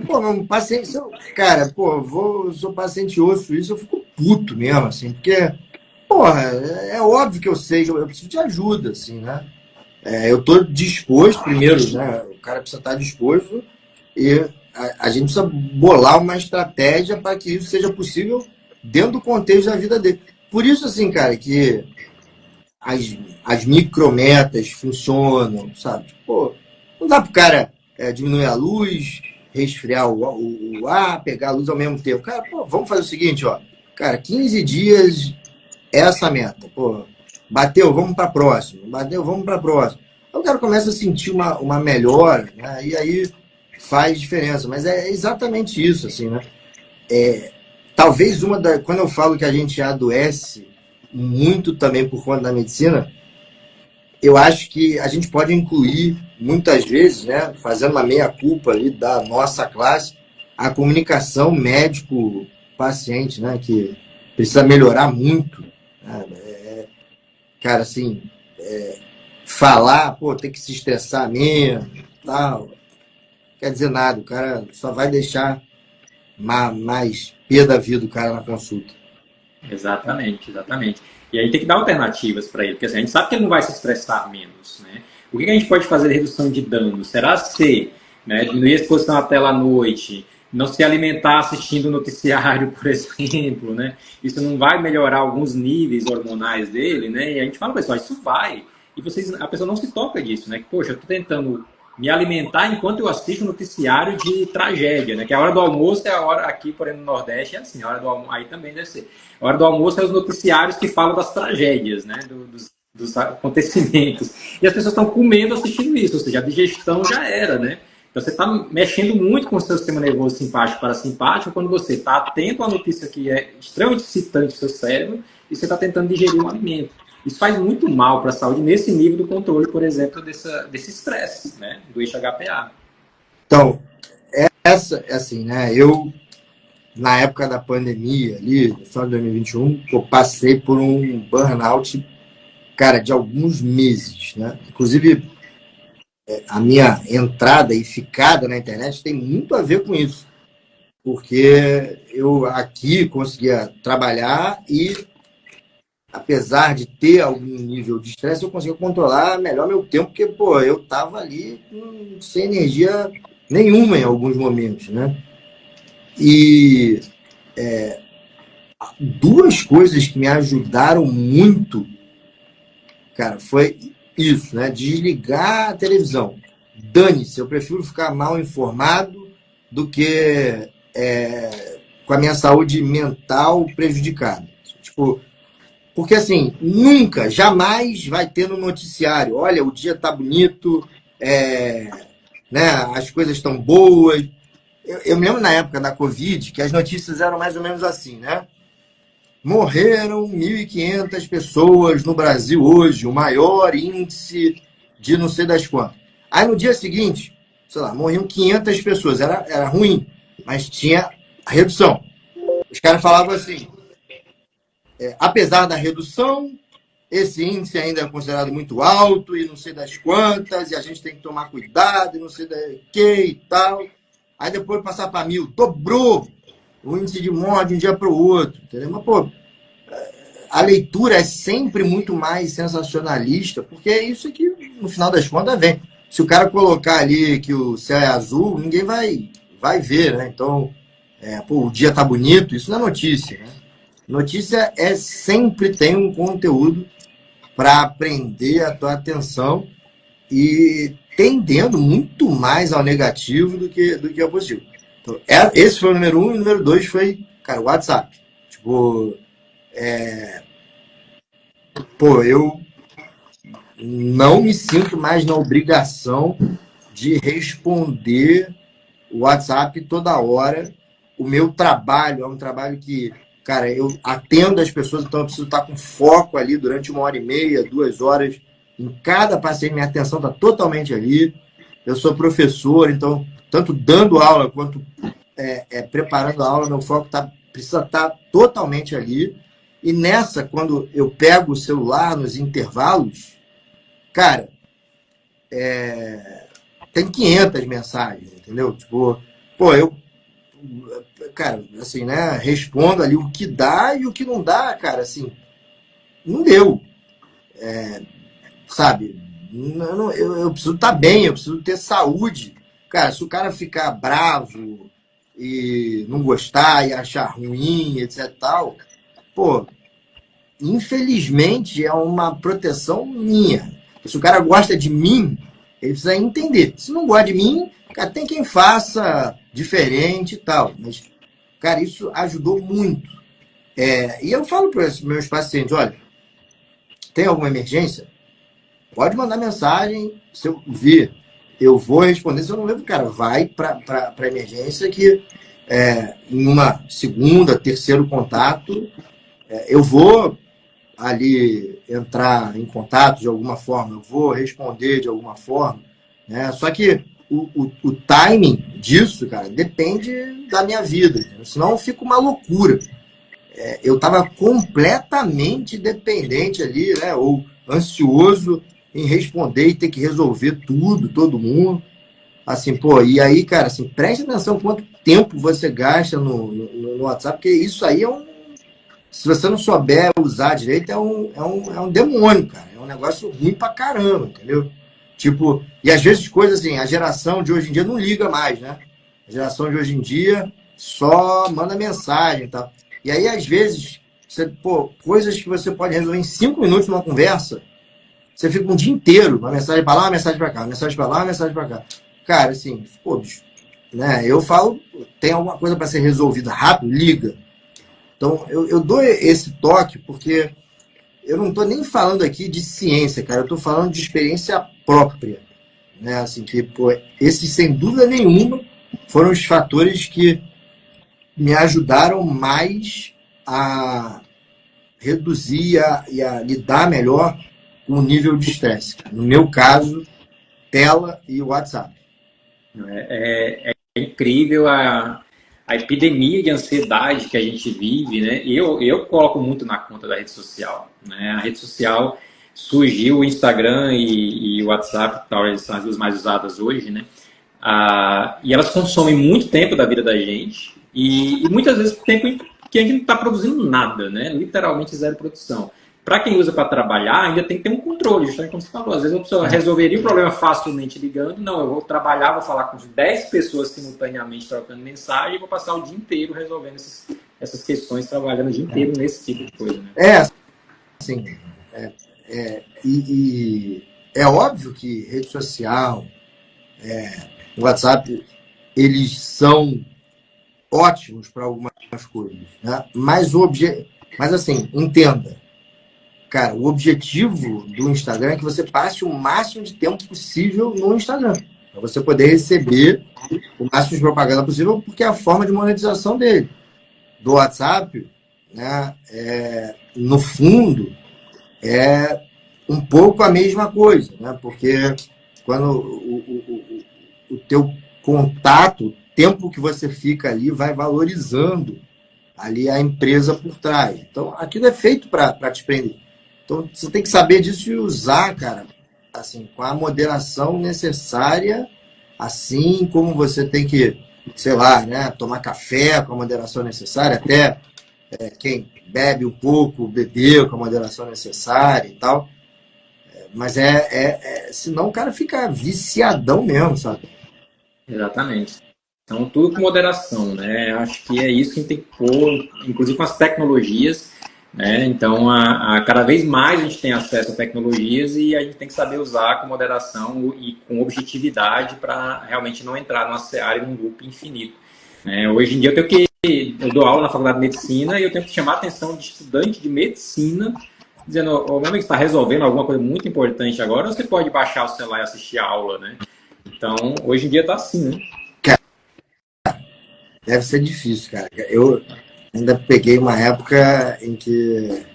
Um paciente, cara, sou paciente osso, isso eu fico puto mesmo, assim, porque, porra, é óbvio que eu sei, eu preciso de ajuda, assim, né? Eu tô disposto, primeiro, né? O cara precisa estar disposto e a gente precisa bolar uma estratégia para que isso seja possível dentro do contexto da vida dele. Por isso, assim, cara, que as micrometas funcionam, sabe? Pô, não dá pro cara diminuir a luz, resfriar o ar, pegar a luz ao mesmo tempo. Cara, pô, vamos fazer o seguinte, ó. Cara, 15 dias é essa meta. Pô, bateu, vamos para próxima. Bateu, vamos para próxima. Aí o cara começa a sentir uma melhora, né? E aí faz diferença. Mas é exatamente isso, assim, né? Talvez quando eu falo que a gente adoece muito também por conta da medicina, eu acho que a gente pode incluir, muitas vezes, né, fazendo uma meia-culpa ali da nossa classe, a comunicação médico-paciente, né, que precisa melhorar muito. Né? Cara, assim, falar, tem que se estressar mesmo, tal, quer dizer nada, o cara só vai deixar mais pé da vida do cara na consulta. Exatamente, exatamente. E aí tem que dar alternativas para ele, porque assim, a gente sabe que ele não vai se estressar menos, né? O que a gente pode fazer de redução de danos? Será ser, né, diminuir a exposição à tela à noite, não se alimentar assistindo o noticiário, por exemplo, né? Isso não vai melhorar alguns níveis hormonais dele, né? E a gente fala, pessoal, isso vai. E a pessoa não se toca disso, né? Poxa, eu estou tentando me alimentar enquanto eu assisto um noticiário de tragédia, né? Que a hora do almoço é a hora, aqui, por exemplo, no Nordeste, é assim, a hora do almoço, aí também deve ser. A hora do almoço é os noticiários que falam das tragédias, né? Dos acontecimentos. E as pessoas estão comendo assistindo isso, ou seja, a digestão já era, né? Então você está mexendo muito com o seu sistema nervoso simpático parasimpático quando você está atento à notícia que é extremamente excitante do seu cérebro e você está tentando digerir um alimento. Isso faz muito mal para a saúde nesse nível do controle, por exemplo, desse estresse, né? Do eixo HPA. Então, assim, né? Na época da pandemia, ali, no final de 2021, eu passei por um burnout, cara, de alguns meses, né? Inclusive, a minha entrada e ficada na internet tem muito a ver com isso. Porque eu aqui conseguia trabalhar e, apesar de ter algum nível de estresse, eu conseguia controlar melhor meu tempo, porque, eu tava ali sem energia nenhuma em alguns momentos, né? E duas coisas que me ajudaram muito, cara, foi isso, né? Desligar a televisão. Dane-se, eu prefiro ficar mal informado do que com a minha saúde mental prejudicada. Tipo, porque assim, nunca, jamais vai ter no noticiário, olha, o dia tá bonito, né, as coisas estão boas. Eu me lembro na época da Covid que as notícias eram mais ou menos assim, né? Morreram 1.500 pessoas no Brasil hoje, o maior índice de não sei das quantas. Aí no dia seguinte, sei lá, morriam 500 pessoas. Era ruim, mas tinha a redução. Os caras falavam assim, apesar da redução, esse índice ainda é considerado muito alto e não sei das quantas, e a gente tem que tomar cuidado e não sei da que e tal. Aí depois passar para 1.000, dobrou o índice de morte de um dia para o outro, entendeu? Mas, a leitura é sempre muito mais sensacionalista, porque é isso que, no final das contas, vem. Se o cara colocar ali que o céu é azul, ninguém vai ver, né? Então, o dia tá bonito, isso não é notícia, né? Notícia sempre tem um conteúdo para prender a tua atenção e tendendo muito mais ao negativo do que ao positivo. Então, esse foi o número 1, e o número 2 foi, cara, o WhatsApp. Tipo, eu não me sinto mais na obrigação de responder o WhatsApp toda hora. O meu trabalho é um trabalho que, cara, eu atendo as pessoas, então eu preciso estar com foco ali durante 1h30, 2 horas em cada paciente. Minha atenção está totalmente ali. Eu sou professor, então, tanto dando aula quanto preparando a aula, meu foco precisa estar totalmente ali. E nessa, quando eu pego o celular nos intervalos, cara, tem 500 mensagens, entendeu? Tipo, cara, assim, né, respondo ali o que dá e o que não dá, cara, assim, não deu. Sabe? Eu preciso estar bem, eu preciso ter saúde. Cara, se o cara ficar bravo e não gostar e achar ruim, etc e tal, infelizmente é uma proteção minha. Se o cara gosta de mim, ele precisa entender. Se não gosta de mim, cara, tem quem faça diferente e tal. Mas, cara, isso ajudou muito. E eu falo para os meus pacientes, olha, tem alguma emergência? Pode mandar mensagem, se eu ver, eu vou responder. Se eu não levo, cara, vai para a emergência que em uma segunda, terceiro contato, eu vou ali entrar em contato de alguma forma, eu vou responder de alguma forma, né? Só que o timing disso, cara, depende da minha vida, entendeu? Senão eu fico uma loucura. Eu estava completamente dependente ali, né? Ou ansioso em responder e ter que resolver tudo, todo mundo. Assim, e aí, cara, assim, preste atenção quanto tempo você gasta no WhatsApp, porque isso aí se você não souber usar direito, é um demônio, cara. É um negócio ruim pra caramba, entendeu? Tipo, e às vezes coisas assim, a geração de hoje em dia não liga mais, né? A geração de hoje em dia só manda mensagem, tá? E aí, às vezes, coisas que você pode resolver em 5 minutos numa conversa, você fica um dia inteiro, uma mensagem pra lá, uma mensagem pra cá, uma mensagem pra lá, uma mensagem pra cá. Cara, assim, bicho, né? Eu falo, tem alguma coisa para ser resolvida rápido, liga. Então, eu dou esse toque porque eu não estou nem falando aqui de ciência, cara. Eu estou falando de experiência própria, né? Assim, que, esses, sem dúvida nenhuma, foram os fatores que me ajudaram mais a reduzir e a lidar melhor com o nível de estresse. No meu caso, tela e WhatsApp. É incrível a epidemia de ansiedade que a gente vive, né? Eu coloco muito na conta da rede social, né? A rede social surgiu, o Instagram e o WhatsApp, talvez são as duas mais usadas hoje, né? E elas consomem muito tempo da vida da gente e muitas vezes tempo que a gente não está produzindo nada, né? Literalmente zero produção. Para quem usa para trabalhar, ainda tem que ter um controle, justamente como você falou. Às vezes a pessoa resolveria o problema facilmente ligando. Não, eu vou trabalhar, vou falar com 10 pessoas simultaneamente trocando mensagem e vou passar o dia inteiro resolvendo essas questões, trabalhando o dia inteiro nesse tipo de coisa. Né? Assim, e é óbvio que rede social, WhatsApp, eles são ótimos para algumas coisas, né? Mas assim, entenda. Cara, o objetivo do Instagram é que você passe o máximo de tempo possível no Instagram. Para você poder receber o máximo de propaganda possível, porque é a forma de monetização dele. Do WhatsApp, né, no fundo, é um pouco a mesma coisa, né? Porque quando o teu contato, o tempo que você fica ali, vai valorizando ali a empresa por trás. Então, aquilo é feito para te prender. Então, você tem que saber disso e usar, cara, assim, com a moderação necessária, assim como você tem que, sei lá, né, tomar café com a moderação necessária. Até quem bebe um pouco, bebeu com a moderação necessária e tal. Mas senão o cara fica viciadão mesmo, sabe? Exatamente. Então, tudo com moderação, né? Acho que é isso que a gente tem que pôr, inclusive com as tecnologias, né? Então, cada vez mais a gente tem acesso a tecnologias e a gente tem que saber usar com moderação e com objetividade para realmente não entrar numa seara e num loop infinito. Hoje em dia eu dou aula na faculdade de medicina e eu tenho que chamar a atenção de estudante de medicina, dizendo, ô, meu amigo, está resolvendo alguma coisa muito importante agora, ou você pode baixar o celular e assistir a aula, né? Então, hoje em dia está assim, né? Deve ser difícil, cara. Eu ainda peguei uma época em que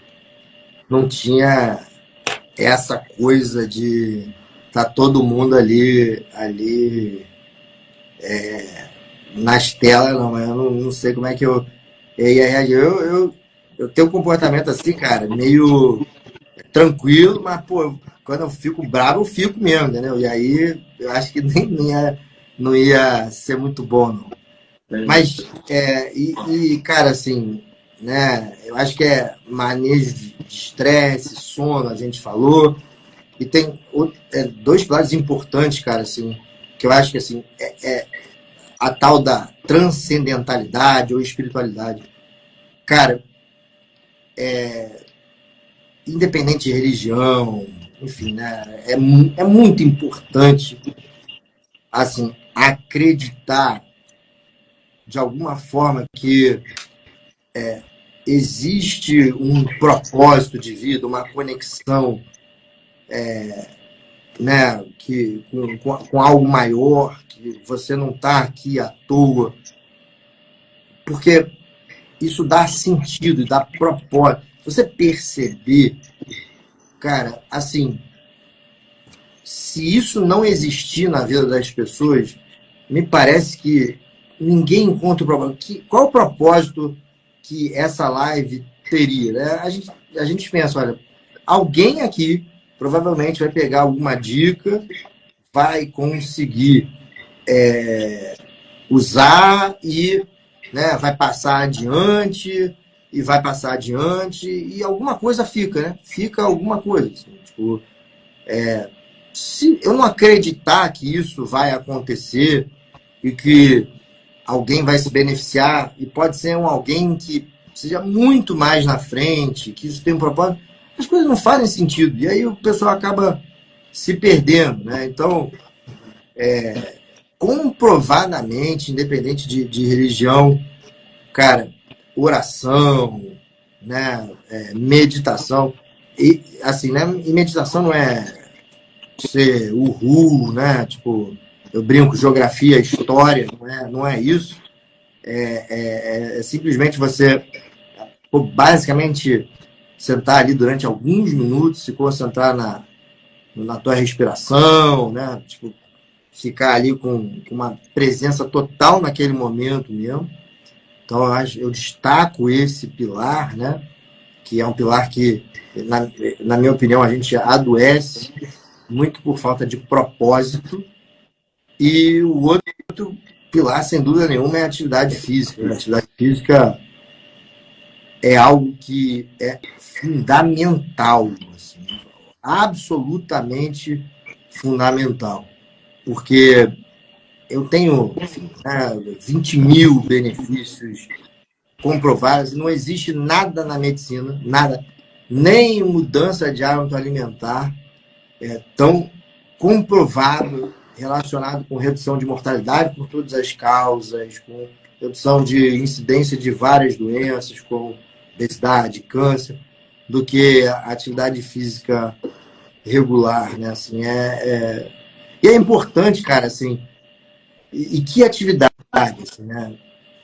não tinha essa coisa de tá todo mundo ali nas telas, não. Eu não sei como é que eu ia reagir. Eu tenho um comportamento assim, cara, meio tranquilo, mas, pô, quando eu fico bravo, eu fico mesmo, entendeu? E aí eu acho que nem não ia ser muito bom, não. Mas, cara, assim, né? Eu acho que é manejo de estresse, sono, a gente falou. E tem dois pilares importantes, cara, assim, que eu acho que, assim, a tal da transcendentalidade ou espiritualidade. Cara, independente de religião, enfim, né? É muito importante, assim, acreditar de alguma forma que existe um propósito de vida, uma conexão, né, com algo maior, que você não está aqui à toa, porque isso dá sentido, dá propósito. Se você perceber, cara, assim, se isso não existir na vida das pessoas, me parece que ninguém encontra o propósito. Qual o propósito que essa live teria? Né? A gente pensa, olha, alguém aqui provavelmente vai pegar alguma dica, vai conseguir usar e, né, vai passar adiante, e alguma coisa fica, né? Fica alguma coisa. Assim, tipo, se eu não acreditar que isso vai acontecer e que alguém vai se beneficiar, e pode ser alguém que seja muito mais na frente, que isso tem um propósito, as coisas não fazem sentido. E aí o pessoal acaba se perdendo, né? Então, comprovadamente, independente de religião, cara, oração, né? Meditação. E, assim, né? E meditação não é ser uhul, né? Tipo, eu brinco, geografia, história, não é isso. É simplesmente você, basicamente, sentar ali durante alguns minutos, se concentrar na tua respiração, né? Tipo, ficar ali com uma presença total naquele momento mesmo. Então, eu destaco esse pilar, né? Que é um pilar que, na minha opinião, a gente adoece muito por falta de propósito. E o outro pilar, sem dúvida nenhuma, é a atividade física. A atividade física é algo que é fundamental, assim, absolutamente fundamental. Porque eu tenho 20 mil benefícios comprovados, não existe nada na medicina, nada, nem mudança de hábito alimentar tão comprovado relacionado com redução de mortalidade por todas as causas, com redução de incidência de várias doenças, como obesidade, câncer, do que a atividade física regular, né? Assim, E é importante, cara, assim, e que atividade, assim, né?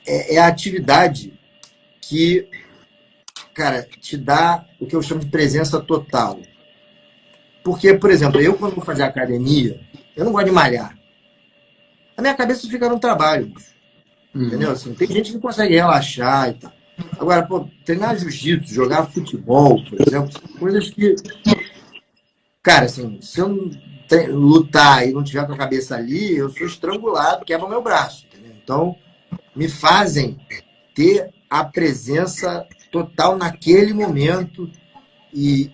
É a atividade que, cara, te dá o que eu chamo de presença total. Porque, por exemplo, eu quando vou fazer academia, eu não gosto de malhar. A minha cabeça fica no trabalho. Entendeu? Assim, tem gente que não consegue relaxar e tal. Agora, pô, treinar jiu-jitsu, jogar futebol, por exemplo, são coisas que... Cara, assim, se eu não lutar e não tiver com a cabeça ali, eu sou estrangulado, quebra meu braço. Entendeu? Então, me fazem ter a presença total naquele momento e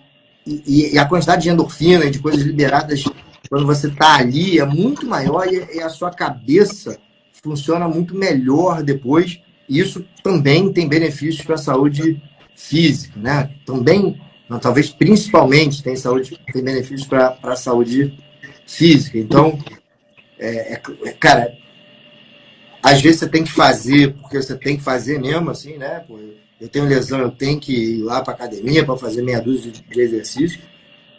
a quantidade de endorfina e de coisas liberadas quando você está ali é muito maior e a sua cabeça funciona muito melhor depois. E isso também tem benefícios para a saúde física, né? Também, não, talvez principalmente, tem benefícios para a saúde física. Então, cara, às vezes você tem que fazer, porque você tem que fazer mesmo, assim, né? Pô, eu tenho lesão, eu tenho que ir lá para academia para fazer meia dúzia de exercícios,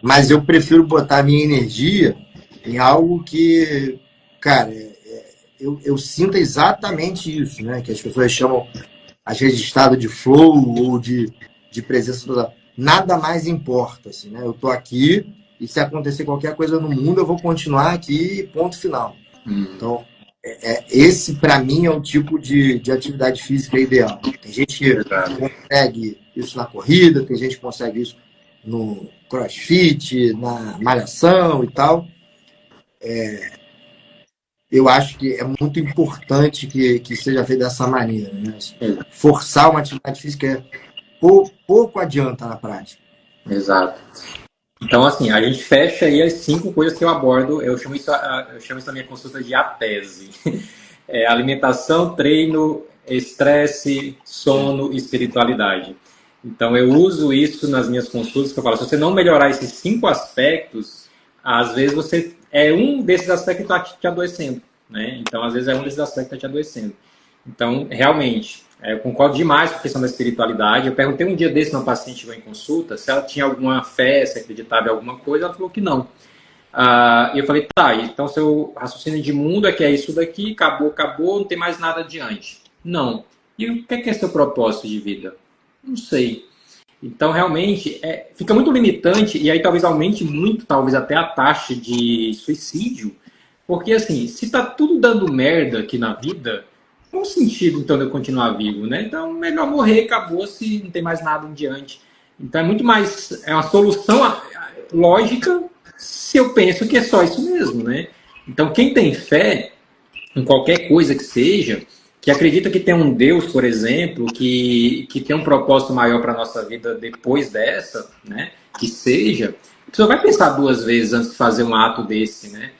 mas eu prefiro botar a minha energia em algo que, cara, eu sinto exatamente isso, né? Que as pessoas chamam, às vezes, de estado de flow ou de presença total. Nada mais importa, assim, né? Eu tô aqui e se acontecer qualquer coisa no mundo, eu vou continuar aqui, ponto final. Então, esse, para mim, é o tipo de atividade física ideal. Tem gente que consegue isso na corrida, tem gente que consegue isso no crossfit, na malhação e tal. Eu acho que é muito importante que seja feito dessa maneira, né? Forçar uma atividade física pouco adianta na prática. Exato. Então, assim, a gente fecha aí as 5 coisas que eu abordo. Eu chamo isso na minha consulta de a tese. Alimentação, treino, estresse, sono e espiritualidade. Então, eu uso isso nas minhas consultas, que eu falo, se você não melhorar esses 5 aspectos, às vezes você um desses aspectos que está te adoecendo, né? Então, às vezes um desses aspectos que está te adoecendo. Então, realmente, eu concordo demais com a questão da espiritualidade. Eu perguntei um dia desse uma paciente que chegou em consulta se ela tinha alguma fé, se acreditava em alguma coisa. Ela falou que não. E eu falei, tá, então seu raciocínio de mundo é que é isso daqui, acabou, não tem mais nada adiante. Não. E o que é seu propósito de vida? Não sei. Então, realmente, fica muito limitante e aí talvez aumente muito, talvez até a taxa de suicídio. Porque, assim, se tá tudo dando merda aqui na vida, qual o sentido, então, de eu continuar vivo, né? Então, melhor morrer, acabou, se não tem mais nada em diante. Então, é muito mais... É uma solução lógica se eu penso que é só isso mesmo, né? Então, quem tem fé em qualquer coisa que seja, que acredita que tem um Deus, por exemplo, que tem um propósito maior para a nossa vida depois dessa, né? Que seja, a pessoa vai pensar 2 vezes antes de fazer um ato desse, né?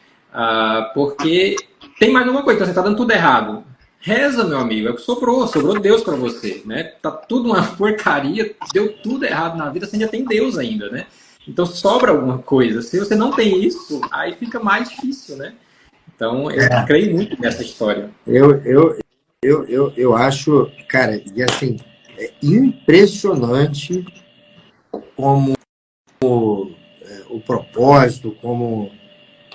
Porque tem mais uma coisa, então você está dando tudo errado. Reza, meu amigo, é o que sobrou Deus para você, né? Tá tudo uma porcaria, deu tudo errado na vida, você ainda tem Deus ainda, né? Então sobra alguma coisa. Se você não tem isso, aí fica mais difícil, né? Então eu creio muito nessa história. Eu acho, cara, e assim, é impressionante como o propósito, como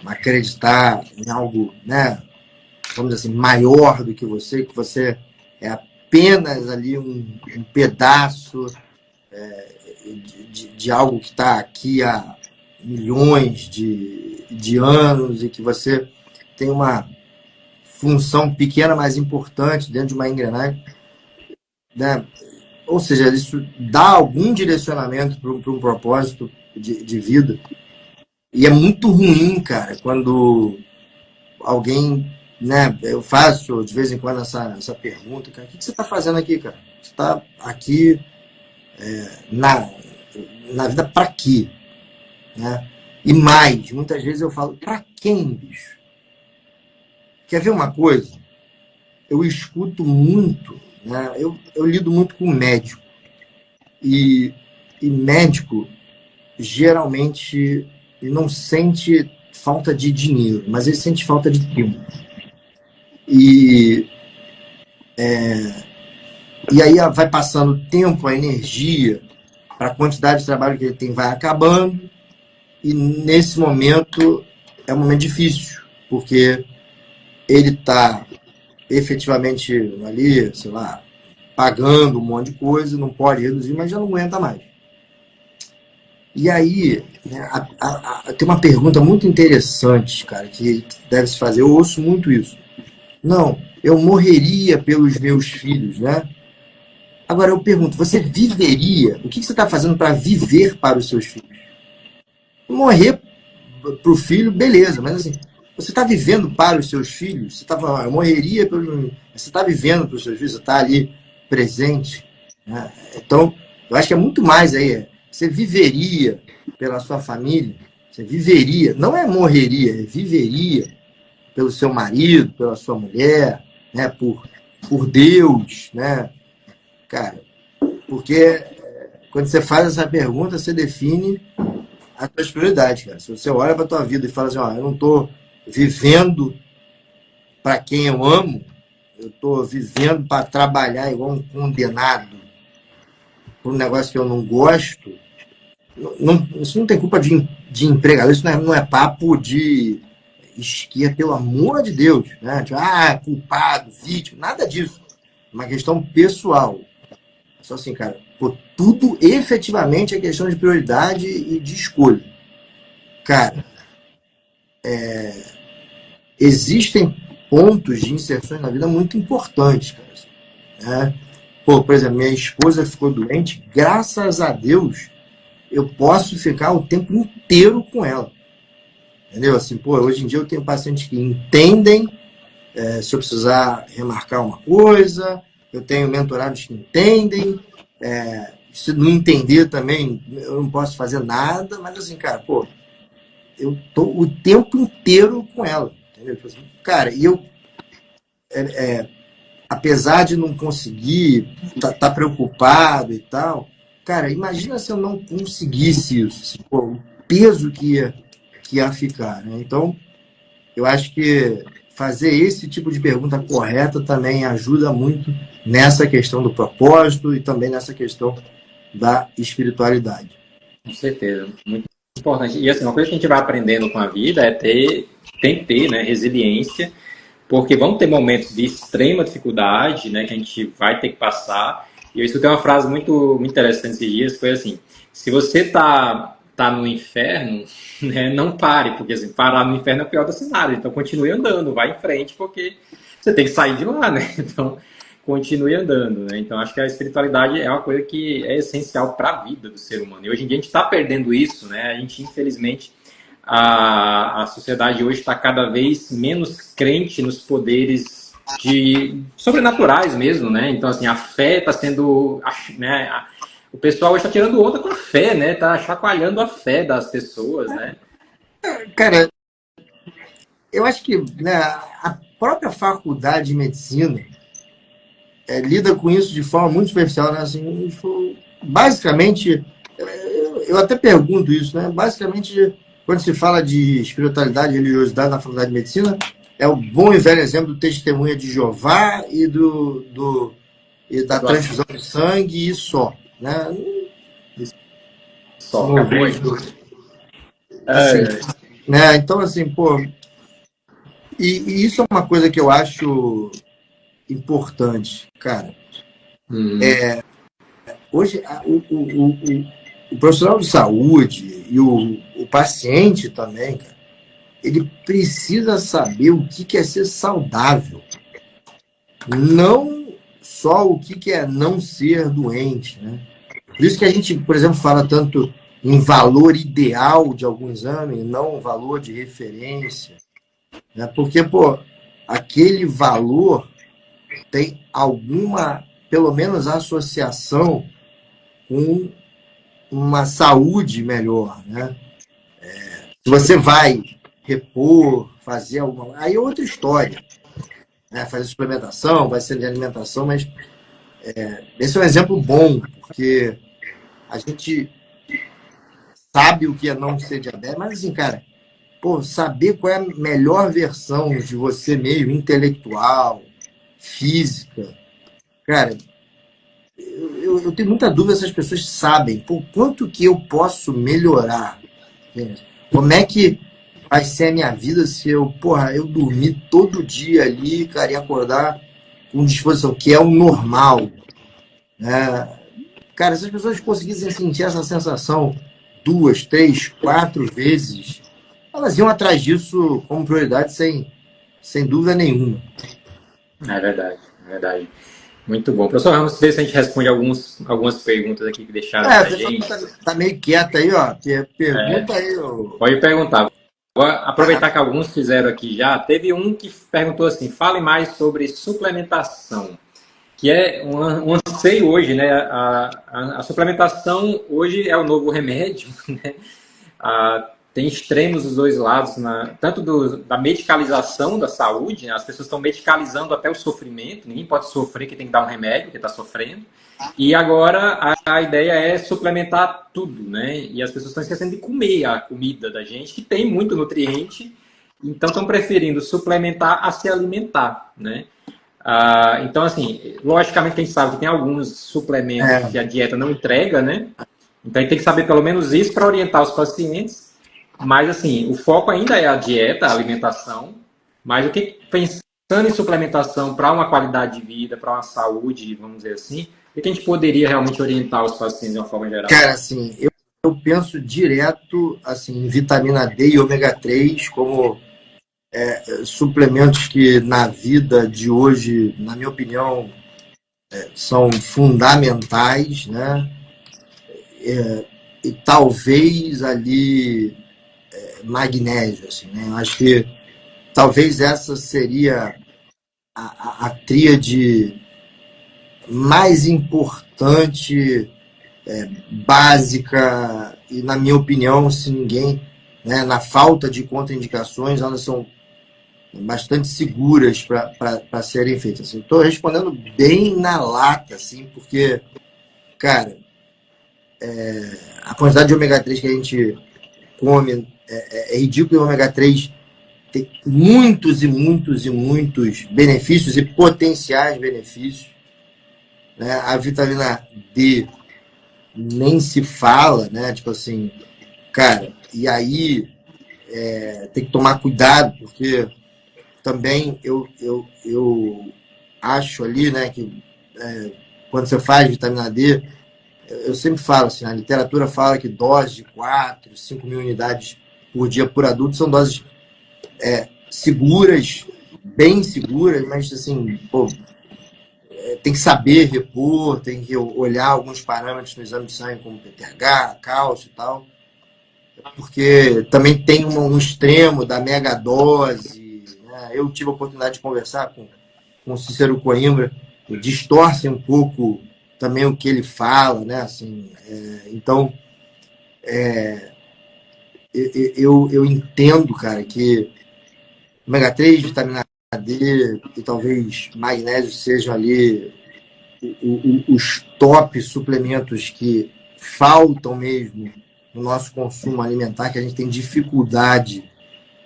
acreditar em algo, né? Vamos dizer assim, maior do que você é apenas ali um pedaço de algo que está aqui há milhões de anos e que você tem uma função pequena, mas importante dentro de uma engrenagem, né? Ou seja, isso dá algum direcionamento para um propósito de vida. E é muito ruim, cara, quando alguém, né? Eu faço de vez em quando essa pergunta, cara, o que você está fazendo aqui, cara? Você está aqui na vida para quê? Né? E mais, muitas vezes eu falo, para quem, bicho? Quer ver uma coisa? Eu escuto muito, né? Eu lido muito com médico. E médico, geralmente, ele não sente falta de dinheiro, mas ele sente falta de tempo. E aí vai passando o tempo, a energia, para a quantidade de trabalho que ele tem vai acabando. E nesse momento, é um momento difícil, porque ele está efetivamente ali, sei lá, pagando um monte de coisa, não pode reduzir, mas já não aguenta mais. E aí, né, tem uma pergunta muito interessante, cara, que deve se fazer. Eu ouço muito isso. Não, eu morreria pelos meus filhos, né? Agora eu pergunto, você viveria? O que você está fazendo para viver para os seus filhos? Morrer para o filho, beleza, mas assim, você está vivendo para os seus filhos? Você está falando, eu morreria pelos... Você está vivendo para os seus filhos? Você está ali presente? né? Então, eu acho que é muito mais aí. Você viveria pela sua família, você viveria, não é morreria, é viveria pelo seu marido, pela sua mulher, né? Por Deus, né? Cara, porque quando você faz essa pergunta, você define as suas prioridades, cara. Se você olha para a tua vida e fala assim, ó, eu não estou vivendo para quem eu amo, eu estou vivendo para trabalhar igual um condenado por um negócio que eu não gosto, isso não tem culpa de empregador, isso não é papo de esquerda, pelo amor de Deus, né? Tipo, culpado, vítima, nada disso. É uma questão pessoal. Só assim, cara, pô, tudo efetivamente é questão de prioridade e de escolha. Cara, existem pontos de inserções na vida muito importantes, cara. Né? Pô, por exemplo, minha esposa ficou doente, graças a Deus, eu posso ficar o tempo inteiro com ela. Entendeu? Assim, pô, hoje em dia eu tenho pacientes que entendem se eu precisar remarcar uma coisa, eu tenho mentorados que entendem, se não entender também, eu não posso fazer nada, mas assim, cara, pô, eu tô o tempo inteiro com ela, entendeu? Cara, e eu, apesar de não conseguir, tá preocupado e tal, cara, imagina se eu não conseguisse isso, assim, pô, o peso que ia ficar, né? Então, eu acho que fazer esse tipo de pergunta correta também ajuda muito nessa questão do propósito e também nessa questão da espiritualidade. Com certeza, muito importante. E assim, uma coisa que a gente vai aprendendo com a vida é tem que ter, né, resiliência, porque vão ter momentos de extrema dificuldade, né, que a gente vai ter que passar. E eu escutei uma frase muito interessante esses dias, que foi assim: se você tá no inferno, né, não pare, porque assim, parar no inferno é o pior do cenário. Então continue andando, vai em frente, porque você tem que sair de lá, né? Então continue andando, né? Então acho que a espiritualidade é uma coisa que é essencial para a vida do ser humano. E hoje em dia a gente está perdendo isso, né? A gente, infelizmente, a sociedade hoje está cada vez menos crente nos poderes sobrenaturais mesmo, né? Então assim, a fé está sendo, né? O pessoal hoje está tirando onda com a fé, né? Tá chacoalhando a fé das pessoas, né? Cara, eu acho que, né, a própria faculdade de medicina lida com isso de forma muito superficial, né? Assim, basicamente, eu até pergunto isso, né? Basicamente, quando se fala de espiritualidade e religiosidade na faculdade de medicina, é o bom e velho exemplo do testemunha de Jeová e da transfusão de sangue e só, né? Só acabou aí. Assim, né? Então, assim, pô, e isso é uma coisa que eu acho importante, cara. Hoje, o profissional de saúde e o paciente também, cara, ele precisa saber o que é ser saudável. Não só o que é não ser doente, né? Por isso que a gente, por exemplo, fala tanto em valor ideal de algum exame, não valor de referência. Né? Porque, pô, aquele valor tem alguma, pelo menos, associação com uma saúde melhor, né? Se você vai repor, fazer alguma... Aí é outra história. Né? Fazer suplementação, vai ser de alimentação, mas esse é um exemplo bom, porque a gente sabe o que é não ser diabético, mas assim, cara, pô, saber qual é a melhor versão de você mesmo, intelectual, física, cara, eu tenho muita dúvida se as pessoas sabem, pô, quanto que eu posso melhorar, como é que vai ser a minha vida se eu dormir todo dia ali, cara, e acordar com disposição, que é o normal, né? Cara, se as pessoas conseguissem sentir essa sensação 2, 3, 4 vezes, elas iam atrás disso como prioridade sem dúvida nenhuma. É verdade, é verdade. Muito bom. Professor, vamos ver se a gente responde algumas perguntas aqui que deixaram pra gente. Tá meio quieto aí, ó. Pergunta aí. Pode perguntar. Vou aproveitar que alguns fizeram aqui já. Teve um que perguntou assim: fale mais sobre suplementação. que é um anseio hoje, né? A suplementação hoje é o novo remédio, né? Tem extremos dos dois lados, tanto da medicalização da saúde, né? As pessoas estão medicalizando até o sofrimento, ninguém pode sofrer que tem que dar um remédio, porque está sofrendo. E agora a ideia é suplementar tudo, né? E as pessoas estão esquecendo de comer a comida da gente, que tem muito nutriente, então estão preferindo suplementar a se alimentar, né? Então, assim, logicamente a gente sabe que tem alguns suplementos que a dieta não entrega, né? Então a gente tem que saber pelo menos isso para orientar os pacientes. Mas, assim, o foco ainda é a dieta, a alimentação. Mas o que, pensando em suplementação para uma qualidade de vida, para uma saúde, vamos dizer assim, o que a gente poderia realmente orientar os pacientes de uma forma geral? Cara, assim, eu penso direto assim, em vitamina D e ômega 3 como suplementos que na vida de hoje, na minha opinião, são fundamentais, né? E talvez ali magnésio, assim, né? Eu acho que talvez essa seria a tríade mais importante, básica, e na minha opinião, se ninguém, né, na falta de contraindicações, elas são bastante seguras para serem feitas. Estou respondendo bem na lata, assim, porque, cara, a quantidade de ômega 3 que a gente come é ridículo. E o ômega 3 tem muitos e muitos e muitos benefícios e potenciais benefícios, né? A vitamina D nem se fala, né? Tipo assim, cara, e aí tem que tomar cuidado, porque também eu acho ali, né, que quando você faz vitamina D, eu sempre falo assim, a literatura fala que doses de 4, 5 mil unidades por dia por adulto são doses seguras, bem seguras, mas assim, pô, tem que saber repor, tem que olhar alguns parâmetros no exame de sangue, como PTH, cálcio e tal, porque também tem um extremo da megadose, né? Eu tive a oportunidade de conversar com o Cícero Coimbra, e distorce um pouco também o que ele fala, né? Assim, então, eu entendo, cara, que ômega 3, vitamina D e talvez magnésio sejam ali os top suplementos que faltam mesmo no nosso consumo alimentar, que a gente tem dificuldade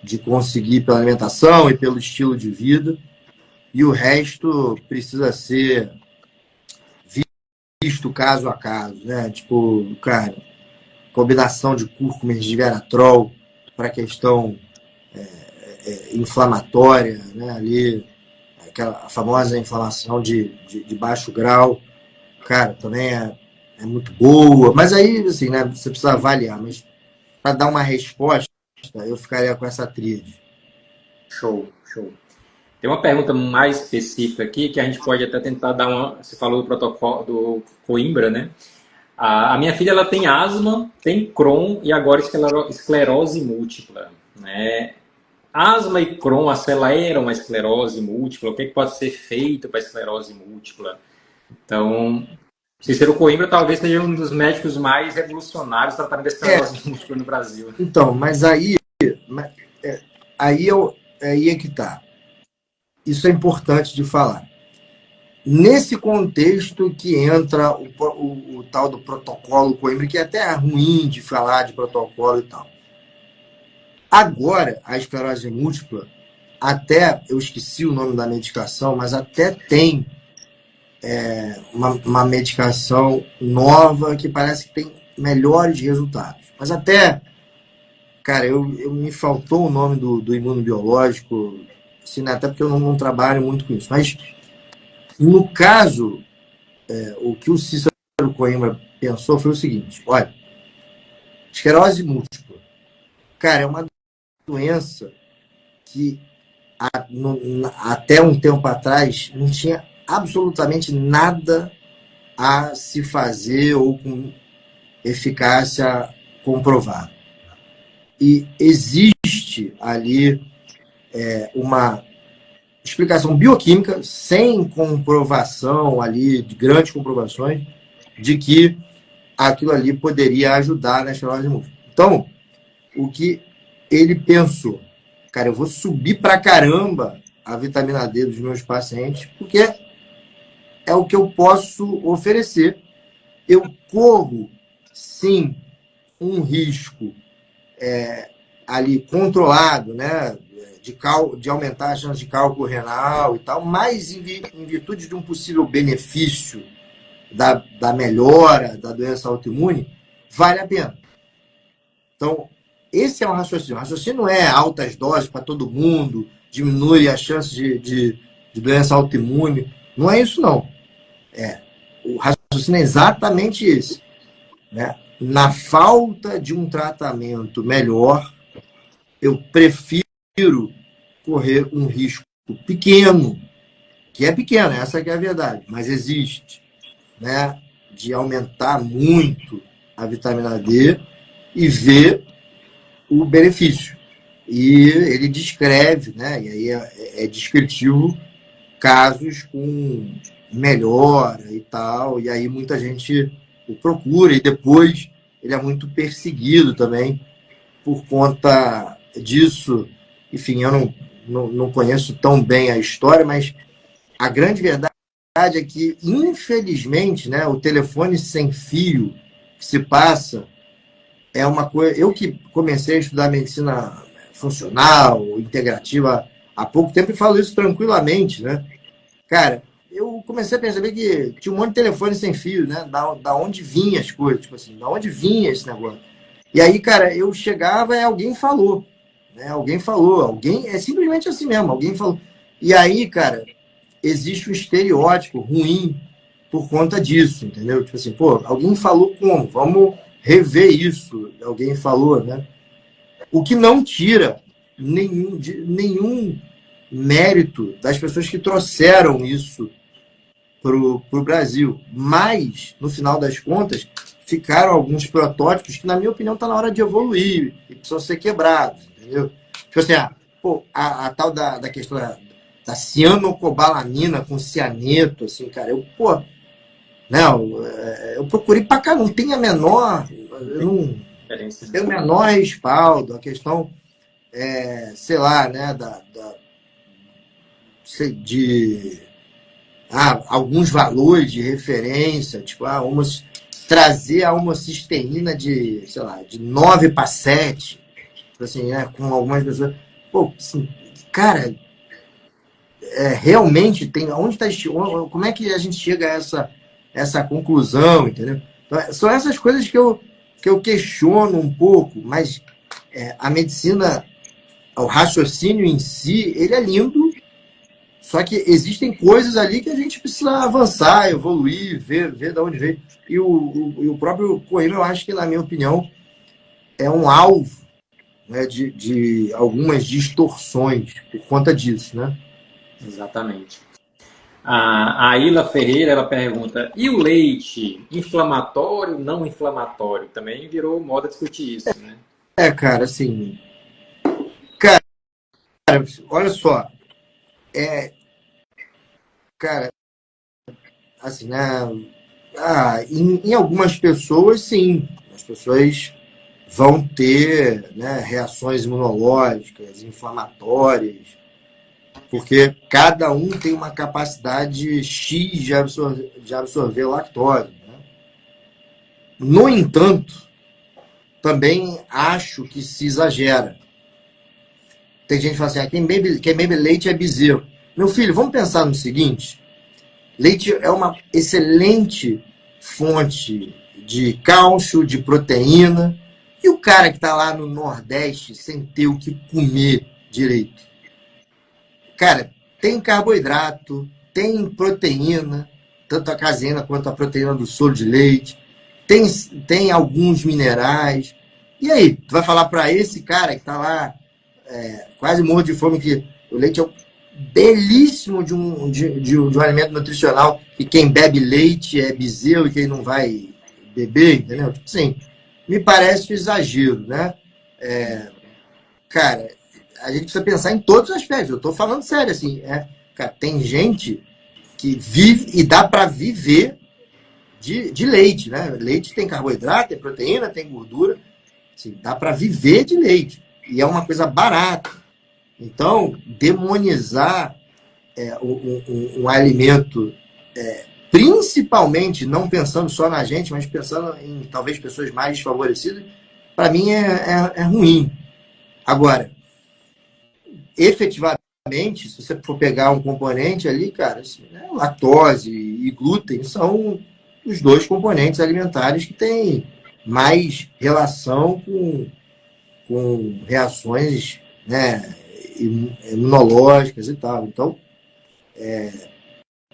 de conseguir pela alimentação e pelo estilo de vida, e o resto precisa ser visto caso a caso, né? Tipo, cara, combinação de cúrcuma e resveratrol para a questão inflamatória, né? Ali, aquela famosa inflamação de baixo grau, cara, também é muito boa. Mas aí, assim, né? Você precisa avaliar. Mas para dar uma resposta, eu ficaria com essa tríade. Show, show. Tem uma pergunta mais específica aqui que a gente pode até tentar dar uma. Você falou do protocolo do Coimbra, né? A minha filha ela tem asma, tem Crohn e agora esclerose múltipla, né? Asma e Crohn aceleram a esclerose múltipla. O que pode ser feito para a esclerose múltipla? Então, Cícero Coimbra talvez seja um dos médicos mais revolucionários tratando da esclerose múltipla no Brasil. Então, mas aí é que tá. Isso é importante de falar. Nesse contexto que entra o tal do protocolo Coimbra, que é até ruim de falar de protocolo e tal. Agora, a esclerose múltipla, até, eu esqueci o nome da medicação, mas até tem uma medicação nova que parece que tem melhores resultados. Mas até, cara, me faltou o nome do imunobiológico, assim, né? Até porque eu não trabalho muito com isso. Mas, no caso, o que o Cícero Coimbra pensou foi o seguinte: olha, esclerose múltipla, cara, é uma doença que até um tempo atrás não tinha absolutamente nada a se fazer ou com eficácia comprovada. E existe ali uma explicação bioquímica, sem comprovação ali, de grandes comprovações, de que aquilo ali poderia ajudar na esclerose múltipla. Então, o que ele pensou? Cara, eu vou subir pra caramba a vitamina D dos meus pacientes, porque é o que eu posso oferecer. Eu corro, sim, um risco ali controlado, né, de aumentar a chance de cálculo renal e tal, mas em virtude de um possível benefício da melhora da doença autoimune, vale a pena. Então, esse é um raciocínio. O raciocínio não é altas doses para todo mundo, diminui a chance de doença autoimune. Não é isso, não. O raciocínio é exatamente esse. Né? Na falta de um tratamento melhor, eu prefiro correr um risco pequeno, que é pequeno, essa que é a verdade, mas existe, né? De aumentar muito a vitamina D e ver o benefício. E ele descreve, né? E aí é descritivo casos com melhora e tal, e aí muita gente o procura, e depois ele é muito perseguido também por conta disso. Enfim, eu não conheço tão bem a história, mas a grande verdade é que, infelizmente, né, o telefone sem fio que se passa é uma coisa... Eu que comecei a estudar medicina funcional, integrativa, há pouco tempo, e falo isso tranquilamente, né? Cara, eu comecei a perceber que tinha um monte de telefone sem fio, né? Da onde vinha as coisas, tipo assim, da onde vinha esse negócio. E aí, cara, eu chegava e alguém falou, né? É simplesmente assim mesmo, alguém falou. E aí, cara, existe um estereótipo ruim por conta disso, entendeu? Tipo assim, pô, alguém falou como? Vamos rever isso. Alguém falou, né? O que não tira nenhum mérito das pessoas que trouxeram isso pro Brasil. Mas, no final das contas, ficaram alguns protótipos que, na minha opinião, está na hora de evoluir e precisam ser quebrados, entendeu? Tipo assim, a tal da questão da cianocobalamina com cianeto, assim, cara, eu procurei pra cá, não tem a menor, eu não tenho o menor respaldo, a questão, sei lá, né, de alguns valores de referência, tipo, trazer a homocisteína de, sei lá, de 9 para 7, assim, né, com algumas pessoas. Pô, assim, cara, realmente tem... como é que a gente chega a essa conclusão, entendeu? Então, são essas coisas que eu questiono um pouco, mas a medicina, o raciocínio em si, ele é lindo, só que existem coisas ali que a gente precisa avançar, evoluir, ver de onde veio. E o próprio Coelho, eu acho que, na minha opinião, é um alvo, né, de algumas distorções por conta disso, né? Exatamente. A Ilha Ferreira, ela pergunta, e o leite, inflamatório, não inflamatório? Também virou moda discutir isso, né? Cara, assim... Cara, olha só. Cara, assim, né? Em algumas pessoas, sim. As pessoas vão ter, né, reações imunológicas, inflamatórias, porque cada um tem uma capacidade X de absorver lactose. Né? No entanto, também acho que se exagera. Tem gente que fala assim, quem bebe leite é bezerro. Meu filho, vamos pensar no seguinte, leite é uma excelente fonte de cálcio, de proteína, e o cara que está lá no Nordeste sem ter o que comer direito? Cara, tem carboidrato, tem proteína, tanto a caseína quanto a proteína do soro de leite, tem alguns minerais. E aí, tu vai falar para esse cara que está lá quase morto de fome que o leite é um belíssimo de um alimento nutricional, e quem bebe leite é bezerro e quem não vai beber, entendeu? Tipo assim, me parece um exagero, né? Cara, a gente precisa pensar em todos os aspectos. Eu estou falando sério, assim, cara, tem gente que vive e dá para viver de leite, né? Leite tem carboidrato, tem proteína, tem gordura, assim, dá para viver de leite e é uma coisa barata. Então, demonizar um alimento, principalmente não pensando só na gente, mas pensando em talvez pessoas mais desfavorecidas, para mim é ruim. Agora, efetivamente, se você for pegar um componente ali, cara, assim, né, lactose e glúten são os dois componentes alimentares que têm mais relação com reações, né, imunológicas e tal. Então,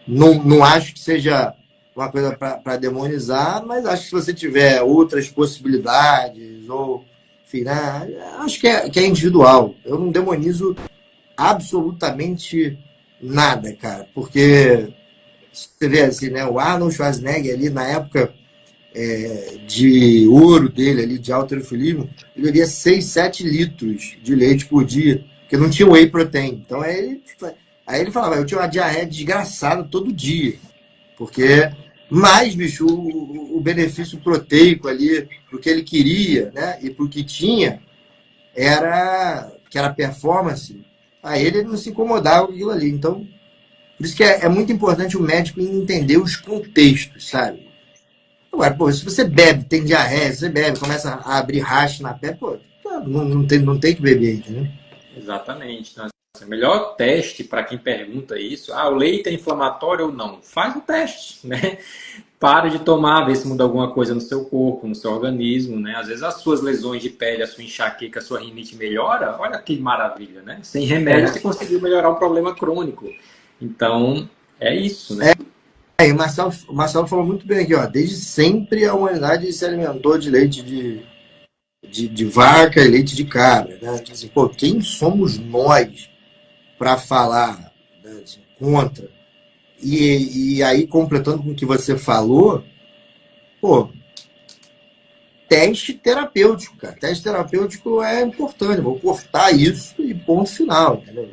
não acho que seja uma coisa para demonizar, mas acho que se você tiver outras possibilidades, ou, enfim, né, acho que é individual. Eu não demonizo absolutamente nada, cara, porque você vê assim, né, o Arnold Schwarzenegger ali na época de ouro dele, ali, de halterofilismo, ele bebia 6, 7 litros de leite por dia, porque não tinha whey protein. Então aí ele falava, eu tinha uma diarreia desgraçada todo dia, porque mais, bicho, o benefício proteico ali, pro que ele queria, né, e pro que tinha, que era performance, aí ele não se incomodava com aquilo ali. Então, por isso que é muito importante o médico entender os contextos, sabe? Agora, pô, se você bebe, tem diarreia, você bebe, começa a abrir racha na pele, pô, não tem que beber, entendeu? Exatamente. Então, assim, o melhor teste para quem pergunta isso, o leite é inflamatório ou não? Faz o teste, né? Para de tomar, ver se muda alguma coisa no seu corpo, no seu organismo, né? Às vezes as suas lesões de pele, a sua enxaqueca, a sua rinite melhora, olha que maravilha, né? Sem remédio você conseguiu melhorar um problema crônico. Então, é isso, né? E o Marcelo falou muito bem aqui, ó. Desde sempre a humanidade se alimentou de leite de vaca e leite de cabra, né? Assim, pô, quem somos nós para falar, né, assim, contra? E aí, completando com o que você falou, pô, teste terapêutico, cara. Teste terapêutico é importante. Vou cortar isso e ponto final, entendeu?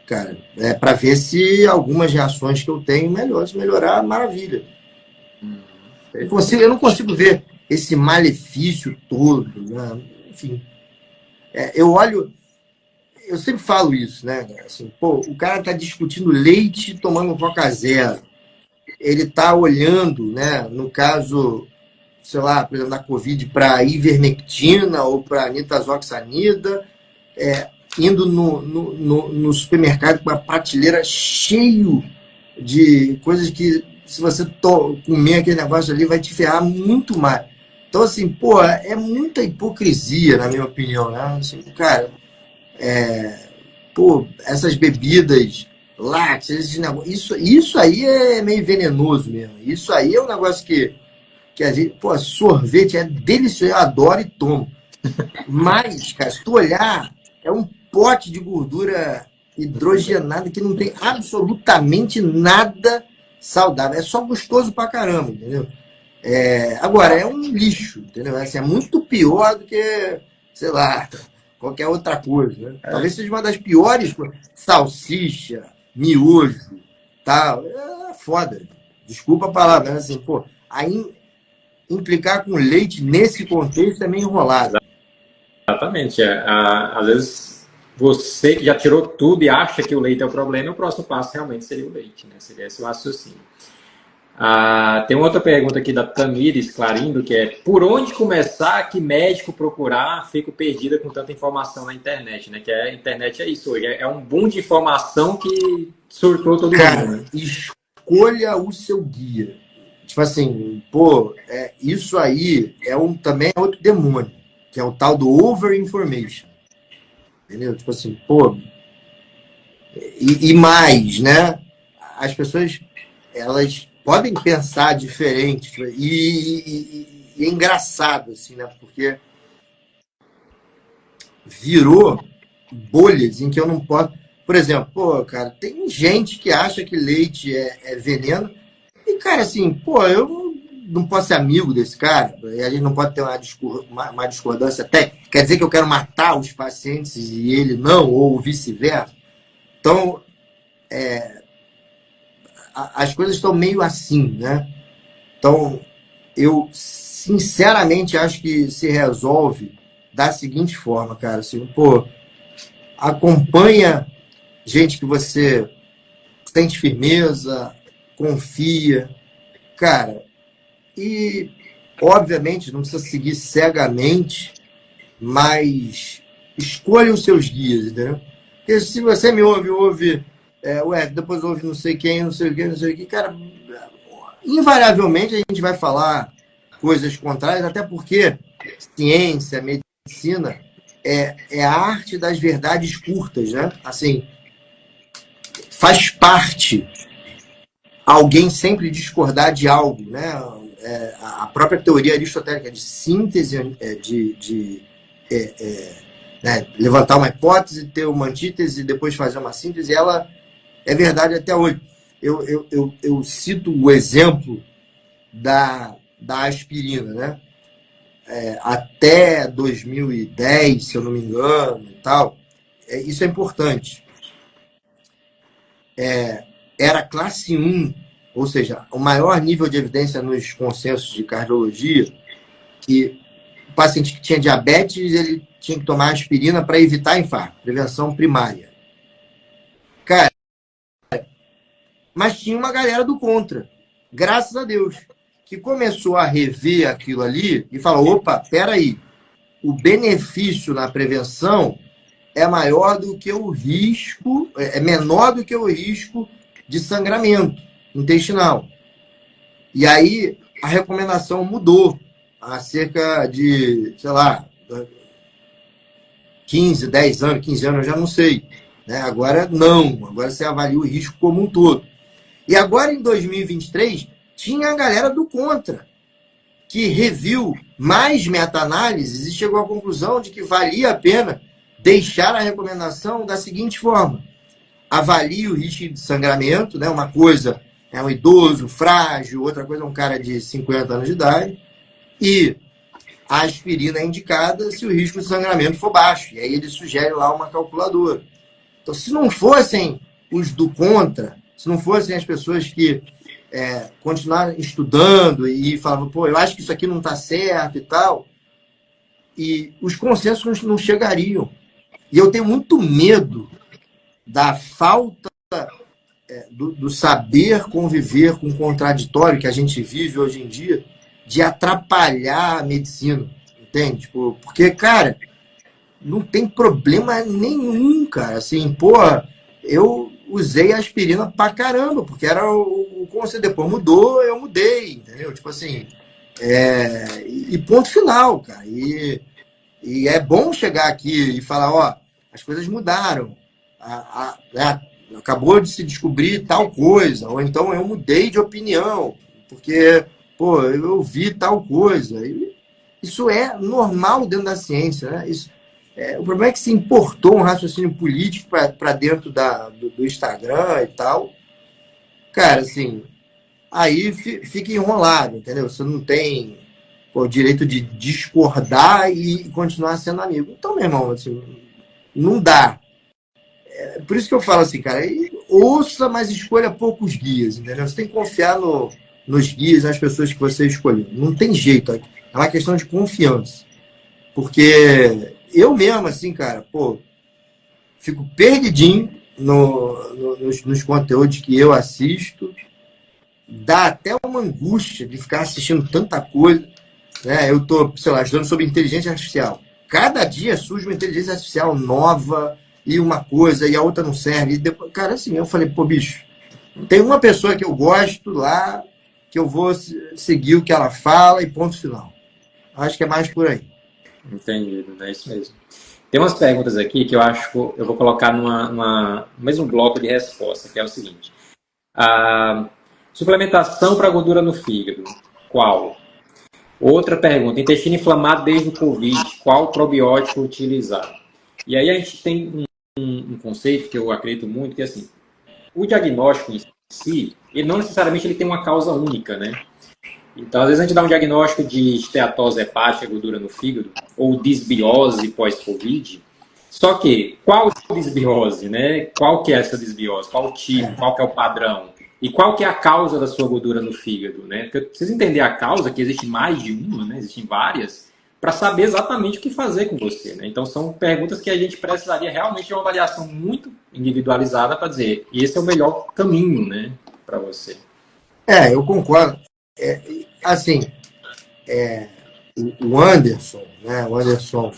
Cara, para ver se algumas reações que eu tenho melhorar, maravilha. Eu não consigo ver esse malefício todo, né? Enfim, eu sempre falo isso, né? Assim, pô, o cara tá discutindo leite tomando Coca Zero. Ele tá olhando, né? No caso, sei lá, por exemplo, da Covid, para ivermectina ou para nitazoxanida, indo no supermercado com uma prateleira cheio de coisas que, se você comer aquele negócio ali, vai te ferrar muito mais. Então, assim, pô, é muita hipocrisia, na minha opinião, né? Assim, cara, pô, essas bebidas lácteas, esse negócio, isso aí é meio venenoso mesmo. Isso aí é um negócio que a gente, pô, sorvete é delicioso, eu adoro e tomo. Mas, cara, se tu olhar, é um pote de gordura hidrogenada que não tem absolutamente nada saudável. É só gostoso pra caramba, entendeu? Agora, é um lixo, entendeu? Assim, é muito pior do que, sei lá, qualquer outra coisa, né? Talvez seja uma das piores coisas. Salsicha, miojo, tal. É foda. Desculpa a palavra, mas assim, pô, aí implicar com leite nesse contexto é meio enrolado. Exatamente. Às vezes você que já tirou tudo e acha que o leite é o problema, o próximo passo realmente seria o leite, né? Seria esse o raciocínio. Tem outra pergunta aqui da Tamires Clarindo, que é: por onde começar, que médico procurar? Fico perdida com tanta informação na internet, né? Que a internet é isso hoje, é um boom de informação que surtou todo mundo, né? Escolha o seu guia. Tipo assim, pô, isso aí também é outro demônio, que é o tal do over-information. Entendeu? Tipo assim, pô, e mais, né? As pessoas, elas podem pensar diferente, tipo, e é engraçado, assim, né? Porque virou bolhas em que eu não posso... Por exemplo, pô, cara, tem gente que acha que leite é veneno e, cara, assim, pô, eu não posso ser amigo desse cara, e a gente não pode ter uma discordância até. Quer dizer que eu quero matar os pacientes e ele não, ou vice-versa. Então, as coisas estão meio assim, né? Então, eu sinceramente acho que se resolve da seguinte forma, cara, assim, pô, acompanha gente que você sente firmeza, confia, cara, e obviamente não precisa seguir cegamente, mas escolha os seus guias, entendeu? Porque se você me ouve, depois ouve não sei quem, não sei o que, não sei o que, cara, invariavelmente a gente vai falar coisas contrárias, até porque ciência, medicina é a arte das verdades curtas, né? Assim, faz parte alguém sempre discordar de algo, né? A própria teoria aristotélica de síntese, né? Levantar uma hipótese, ter uma antítese, depois fazer uma síntese, ela é verdade até hoje. Eu cito o exemplo da aspirina, né? Até 2010, se eu não me engano, e tal, isso é importante. Era classe 1, ou seja, o maior nível de evidência nos consensos de cardiologia, que o paciente que tinha diabetes, ele tinha que tomar aspirina para evitar infarto, prevenção primária. Cara, mas tinha uma galera do contra, graças a Deus, que começou a rever aquilo ali e falou, opa, peraí, o benefício na prevenção é maior do que o risco, é menor do que o risco de sangramento intestinal. E aí a recomendação mudou há cerca de, sei lá, 15, 10 anos, 15 anos, eu já não sei. Né? Agora não, agora você avalia o risco como um todo. E agora em 2023, tinha a galera do contra, que reviu mais meta-análises e chegou à conclusão de que valia a pena deixar a recomendação da seguinte forma: avalie o risco de sangramento, né? Uma coisa é um idoso, frágil, outra coisa é um cara de 50 anos de idade, e a aspirina é indicada se o risco de sangramento for baixo, e aí ele sugere lá uma calculadora. Então, se não fossem os do contra, se não fossem as pessoas que continuaram estudando e falavam, pô, eu acho que isso aqui não está certo e tal, e os consensos não chegariam. E eu tenho muito medo da falta do saber conviver com o contraditório que a gente vive hoje em dia, de atrapalhar a medicina, entende? Tipo, porque, cara, não tem problema nenhum, cara. Assim, porra, eu usei aspirina pra caramba, porque era o conselho, depois mudou, eu mudei, entendeu? Tipo assim, e ponto final, cara. E é bom chegar aqui e falar, ó, as coisas mudaram. Acabou de se descobrir tal coisa, ou então eu mudei de opinião, porque, pô, eu vi tal coisa. Isso é normal dentro da ciência, né? O problema é que se importou um raciocínio político para dentro do Instagram e tal. Cara, assim, aí fica enrolado, entendeu? Você não tem o direito de discordar e continuar sendo amigo. Então, meu irmão, assim, não dá. Por isso que eu falo assim, cara, ouça, mas escolha poucos guias, entendeu? Você tem que confiar nos guias, nas pessoas que você escolheu. Não tem jeito. É uma questão de confiança. Porque eu mesmo, assim, cara, pô, fico perdidinho nos conteúdos que eu assisto. Dá até uma angústia de ficar assistindo tanta coisa. Né? Eu tô, sei lá, estudando sobre inteligência artificial. Cada dia surge uma inteligência artificial nova e uma coisa e a outra não serve. E depois, cara, assim, eu falei, pô, bicho, tem uma pessoa que eu gosto lá, que eu vou seguir o que ela fala e ponto final. Acho que é mais por aí. Entendido, é isso mesmo. Tem umas perguntas aqui que eu acho que eu vou colocar no mesmo bloco de resposta, que é o seguinte. Suplementação para gordura no fígado, qual? Outra pergunta, intestino inflamado desde o Covid, qual probiótico utilizar? E aí a gente tem um conceito que eu acredito muito, que é assim, o diagnóstico em si, ele não necessariamente ele tem uma causa única, né? Então, às vezes a gente dá um diagnóstico de esteatose hepática, gordura no fígado, ou disbiose pós-Covid. Só que, qual disbiose, né? Qual que é essa disbiose? Qual o tipo? Qual que é o padrão? E qual que é a causa da sua gordura no fígado, né? Porque eu preciso entender a causa, que existe mais de uma, né? Existem várias, para saber exatamente o que fazer com você, né? Então, são perguntas que a gente precisaria realmente de uma avaliação muito individualizada para dizer, esse é o melhor caminho, né, para você. Eu concordo. Assim, o Anderson, né? O Anderson,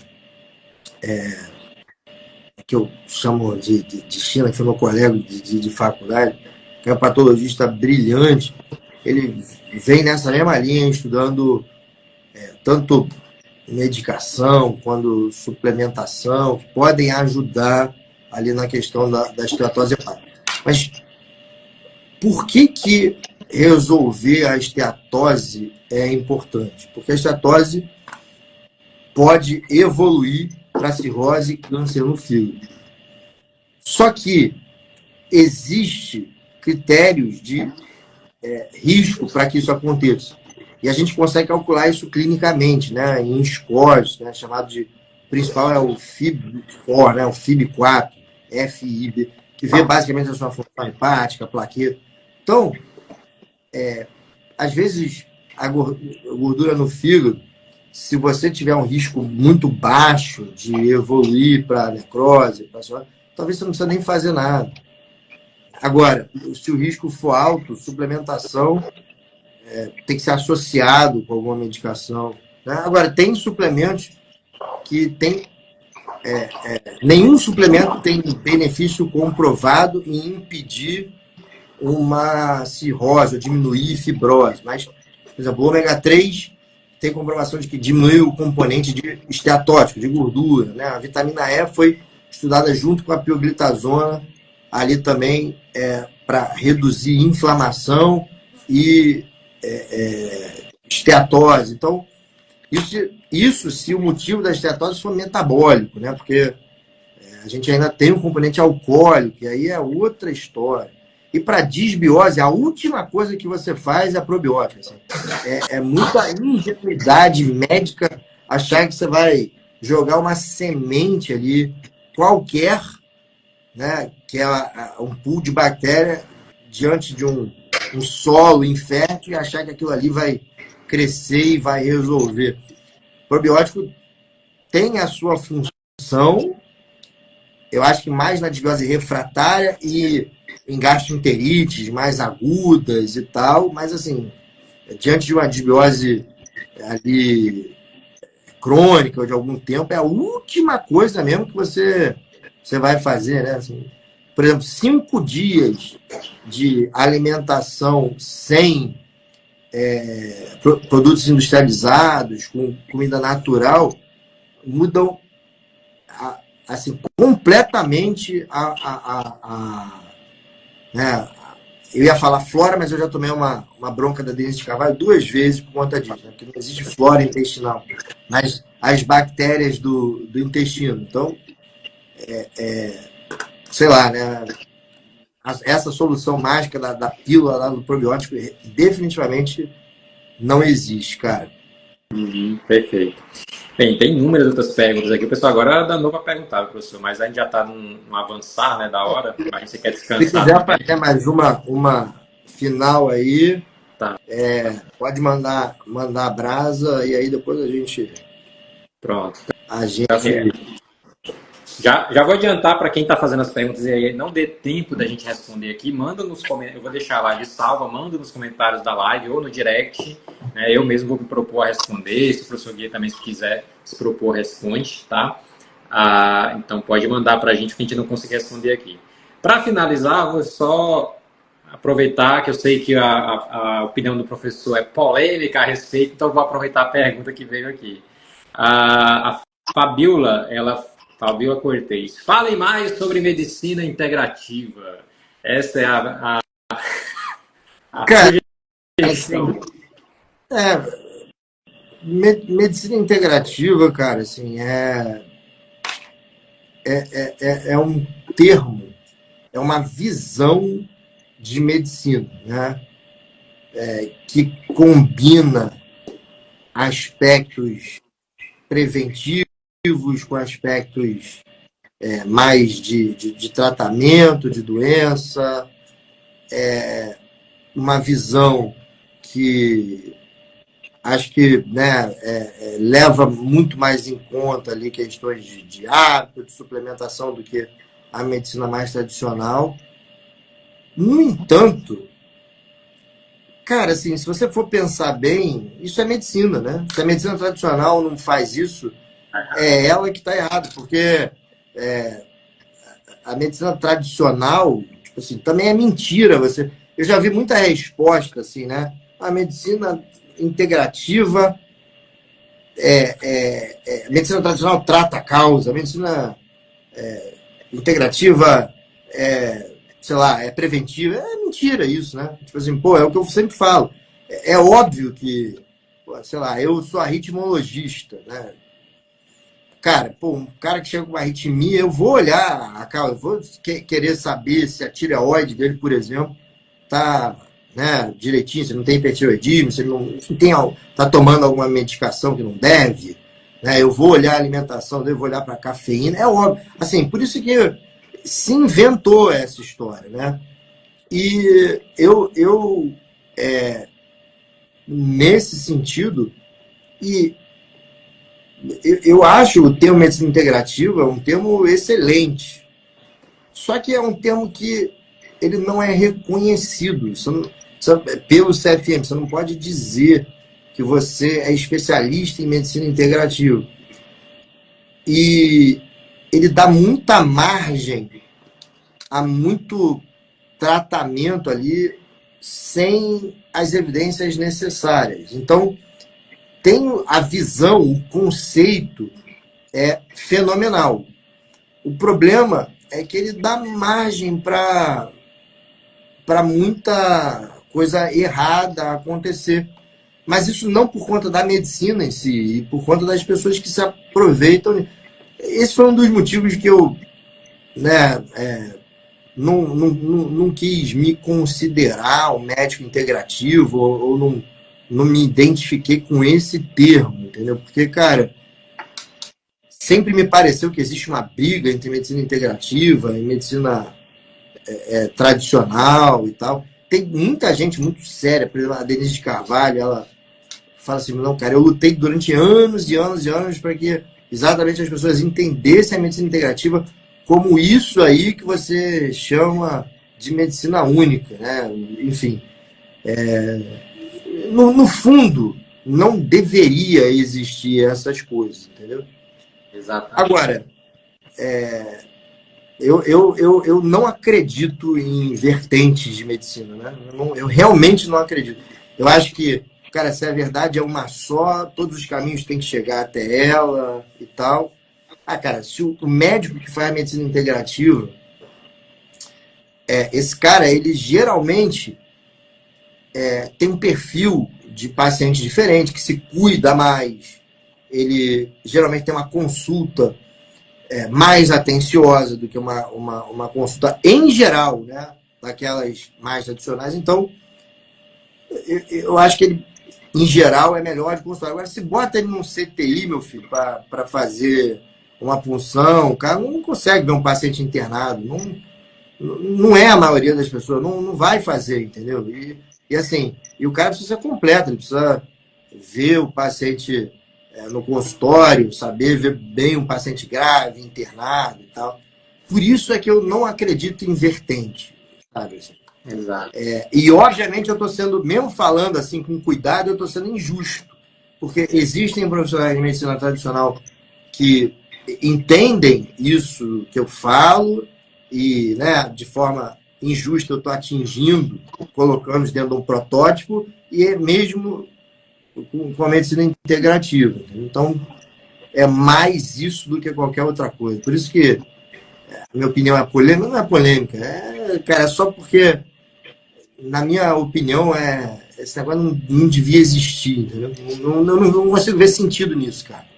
que eu chamo de China, que foi meu colega de faculdade, que é um patologista brilhante, ele vem nessa mesma linha, estudando tanto medicação quanto suplementação, que podem ajudar ali na questão da esteatose hepática. Mas por que resolver a esteatose é importante? Porque a esteatose pode evoluir para cirrose e câncer no fígado. Só que existe critérios de risco para que isso aconteça. E a gente consegue calcular isso clinicamente, né, em scores, né, chamado de... O principal é o FIB-4, né, o FIB-4, FIB, que vê basicamente a sua função hepática, plaqueta. Então, às vezes, a gordura no fígado, se você tiver um risco muito baixo de evoluir para necrose, talvez você não precisa nem fazer nada. Agora, se o risco for alto, suplementação tem que ser associado com alguma medicação, né? Agora, tem suplementos que tem... nenhum suplemento tem benefício comprovado em impedir uma cirrose ou diminuir fibrose. Mas, por exemplo, o ômega 3 tem comprovação de que diminui o componente de esteatótico, de gordura, né? A vitamina E foi estudada junto com a pioglitazona, ali também para reduzir inflamação e esteatose. Então, isso se o motivo da esteatose for metabólico, né? Porque a gente ainda tem um componente alcoólico, e aí é outra história. E para disbiose, a última coisa que você faz é a probiótica. Assim. É muita ingenuidade médica achar que você vai jogar uma semente ali qualquer, né, que é um pool de bactéria diante de um solo infértil e achar que aquilo ali vai crescer e vai resolver. O probiótico tem a sua função, eu acho que mais na disbiose refratária e em gastroenterites mais agudas e tal, mas assim, diante de uma disbiose ali crônica ou de algum tempo, é a última coisa mesmo que você vai fazer, né? Assim, por exemplo, 5 dias de alimentação sem produtos industrializados, com comida natural, mudam assim, completamente né? Eu ia falar flora, mas eu já tomei uma bronca da Denise de Carvalho 2 vezes por conta disso, né? Porque não existe flora intestinal, mas as bactérias do intestino. Então, sei lá, né? Essa solução mágica da pílula lá do probiótico definitivamente não existe, cara. Perfeito. Bem, tem inúmeras outras perguntas aqui. O pessoal agora dá novo a perguntar, professor, mas a gente já está num avançar, né, da hora. A gente quer descansar. Se quiser fazer mais uma final aí, tá. Pode mandar a brasa e aí depois a gente... Pronto. A gente... Já vou adiantar para quem está fazendo as perguntas e aí não dê tempo da gente responder aqui, manda nos comentários, eu vou deixar lá de salva, manda nos comentários da live ou no direct, né? Eu mesmo vou me propor a responder, se o professor Guia também, se quiser se propor, responde, tá? Então pode mandar para a gente que a gente não conseguir responder aqui. Para finalizar, vou só aproveitar que eu sei que a opinião do professor é polêmica a respeito, então vou aproveitar a pergunta que veio aqui. A Fabiola Cortez. Falem mais sobre medicina integrativa. Essa é a cara, assim, medicina integrativa, cara, assim, é um termo, é uma visão de medicina, né? que combina aspectos preventivos com aspectos mais de tratamento de doença, uma visão que acho que, né, leva muito mais em conta ali questões de hábito, de suplementação do que a medicina mais tradicional. No entanto, cara, assim, se você for pensar bem, isso é medicina, né? Se a medicina tradicional não faz isso, é ela que está errada, porque a medicina tradicional, tipo assim, também é mentira. Eu já vi muita resposta assim, né? A medicina integrativa, a medicina tradicional trata a causa, a medicina integrativa sei lá, é preventiva. É mentira isso, né? Tipo assim, pô, é o que eu sempre falo. É óbvio que, sei lá, eu sou arritmologista, né? Cara, pô, um cara que chega com uma arritmia, eu vou olhar a causa, eu vou querer saber se a tireoide dele, por exemplo, tá, né, direitinho, se não tem hipertireoidismo, se ele não tem, tá tomando alguma medicação que não deve, né? Eu vou olhar a alimentação dele, vou olhar para a cafeína, é óbvio. Assim, por isso que se inventou essa história, né? E eu nesse sentido, e eu acho o termo medicina integrativa um termo excelente. Só que é um termo que ele não é reconhecido pelo CFM. Você não pode dizer que você é especialista em medicina integrativa. E ele dá muita margem a muito tratamento ali sem as evidências necessárias. Então, tem a visão, o conceito é fenomenal. O problema é que ele dá margem para muita coisa errada acontecer. Mas isso não por conta da medicina em si, e por conta das pessoas que se aproveitam. Esse foi um dos motivos que eu, né, não quis me considerar um médico integrativo, ou não me identifiquei com esse termo, entendeu? Porque, cara, sempre me pareceu que existe uma briga entre medicina integrativa e medicina tradicional e tal. Tem muita gente muito séria, por exemplo, a Denise de Carvalho, ela fala assim, não, cara, eu lutei durante anos e anos e anos para que exatamente as pessoas entendessem a medicina integrativa como isso aí que você chama de medicina única, né? Enfim, no fundo, não deveria existir essas coisas, entendeu? Exatamente. Agora, eu não acredito em vertentes de medicina, né? Eu realmente não acredito. Eu acho que, cara, se a verdade é uma só, todos os caminhos têm que chegar até ela e tal. Cara, se o médico que faz a medicina integrativa, esse cara, ele geralmente tem um perfil de paciente diferente, que se cuida mais, ele geralmente tem uma consulta mais atenciosa do que uma consulta em geral, né, daquelas mais tradicionais. Então, eu acho que ele, em geral, é melhor de consultar. Agora, se bota ele num CTI, meu filho, para fazer uma punção, o cara não consegue ver um paciente internado, não é a maioria das pessoas, não vai fazer, entendeu? E assim, o cara precisa ser completo, ele precisa ver o paciente no consultório, saber ver bem um paciente grave, internado e tal. Por isso é que eu não acredito em vertente, sabe? Assim. Exato. E obviamente eu estou sendo, mesmo falando assim com cuidado, eu estou sendo injusto, porque existem profissionais de medicina tradicional que entendem isso que eu falo e, né, de forma injusta eu estou atingindo, colocando dentro de um protótipo, e é mesmo com a medicina integrativa. Então, é mais isso do que qualquer outra coisa. Por isso que a minha opinião é polêmica, não é polêmica, cara, é só porque, na minha opinião, esse negócio não devia existir, entendeu? Não consigo ver sentido nisso, cara.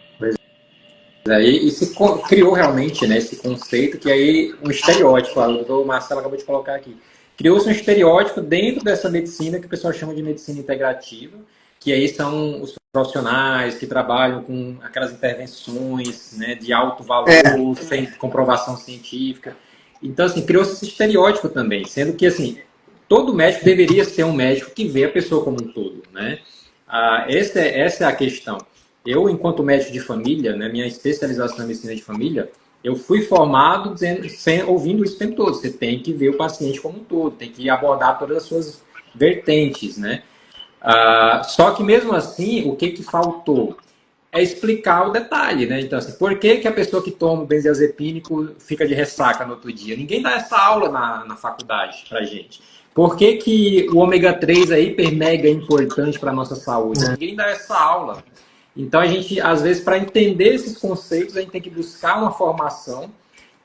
Aí, e se criou realmente, né, esse conceito que aí um estereótipo, o doutor Marcelo acabou de colocar aqui, criou-se um estereótipo dentro dessa medicina que o pessoal chama de medicina integrativa, que aí são os profissionais que trabalham com aquelas intervenções, né, de alto valor, sem comprovação científica. Então, assim, criou-se esse estereótipo também, sendo que, assim, todo médico deveria ser um médico que vê a pessoa como um todo, né? Essa é a questão. Eu, enquanto médico de família, né, minha especialização em medicina de família, eu fui formado ouvindo isso o tempo todo. Você tem que ver o paciente como um todo, tem que abordar todas as suas vertentes, né? Só que mesmo assim, o que faltou? É explicar o detalhe, né? Então, assim, por que a pessoa que toma o benzodiazepínico fica de ressaca no outro dia? Ninguém dá essa aula na faculdade pra gente. Por que o ômega 3 é hiper mega importante para a nossa saúde? Ninguém dá essa aula. Então, a gente, às vezes, para entender esses conceitos, a gente tem que buscar uma formação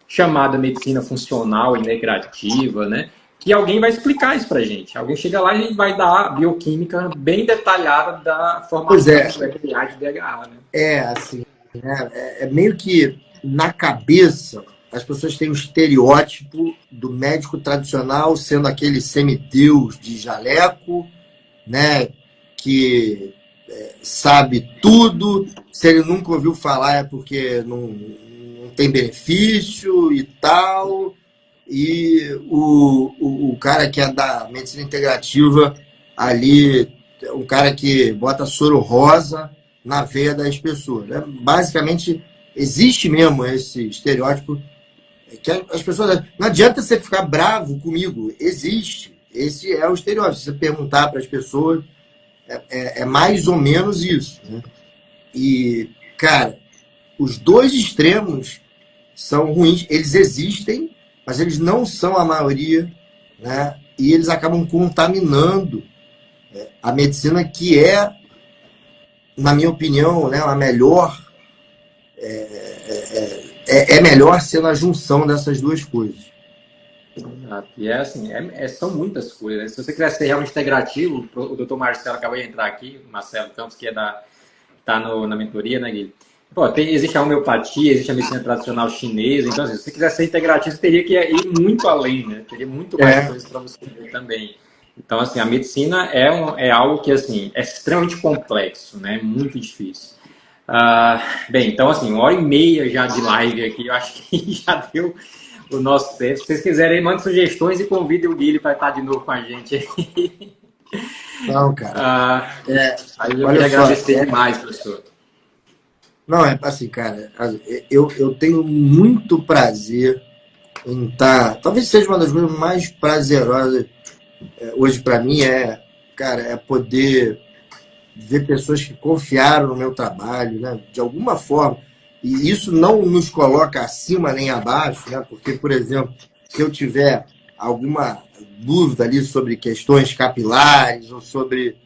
chamada medicina funcional e integrativa, né? Que alguém vai explicar isso pra gente. Alguém chega lá e vai dar a bioquímica bem detalhada da formação do EPA de DHA, né? Assim, né? É meio que na cabeça as pessoas têm um estereótipo do médico tradicional sendo aquele semideus de jaleco, né? Que sabe tudo. Se ele nunca ouviu falar é porque não tem benefício e tal. E o cara que é da medicina integrativa ali, um cara que bota soro rosa na veia das pessoas, né? Basicamente, existe mesmo esse estereótipo que as pessoas... Não adianta você ficar bravo comigo, existe. Esse é o estereótipo. Se você perguntar para as pessoas, é mais ou menos isso, né? E, cara, os dois extremos são ruins. Eles existem, mas eles não são a maioria, né? E eles acabam contaminando a medicina, que é, na minha opinião, né, a melhor. É melhor ser na junção dessas duas coisas. E assim, são muitas coisas, né? Se você quiser ser realmente integrativo, o doutor Marcelo acabou de entrar aqui, Marcelo Campos, que está na mentoria, né, Guilherme? Pô, existe a homeopatia, existe a medicina tradicional chinesa, então, assim, se você quiser ser integrativo, você teria que ir muito além, né? Teria muito mais coisas para você ver também. Então, assim, a medicina é algo que, assim, é extremamente complexo, né? Muito difícil. Bem, então, assim, 1h30 já de live aqui, eu acho que já deu o nosso tempo. Se vocês quiserem, mandem sugestões e convidem o Guilherme para estar de novo com a gente aí. Não, cara. Aí eu queria agradecer demais, professor. Não, é assim, cara, eu tenho muito prazer em estar... Talvez seja uma das coisas mais prazerosas hoje para mim, cara, é poder ver pessoas que confiaram no meu trabalho, né, de alguma forma. E isso não nos coloca acima nem abaixo, né, porque, por exemplo, se eu tiver alguma dúvida ali sobre questões capilares ou sobre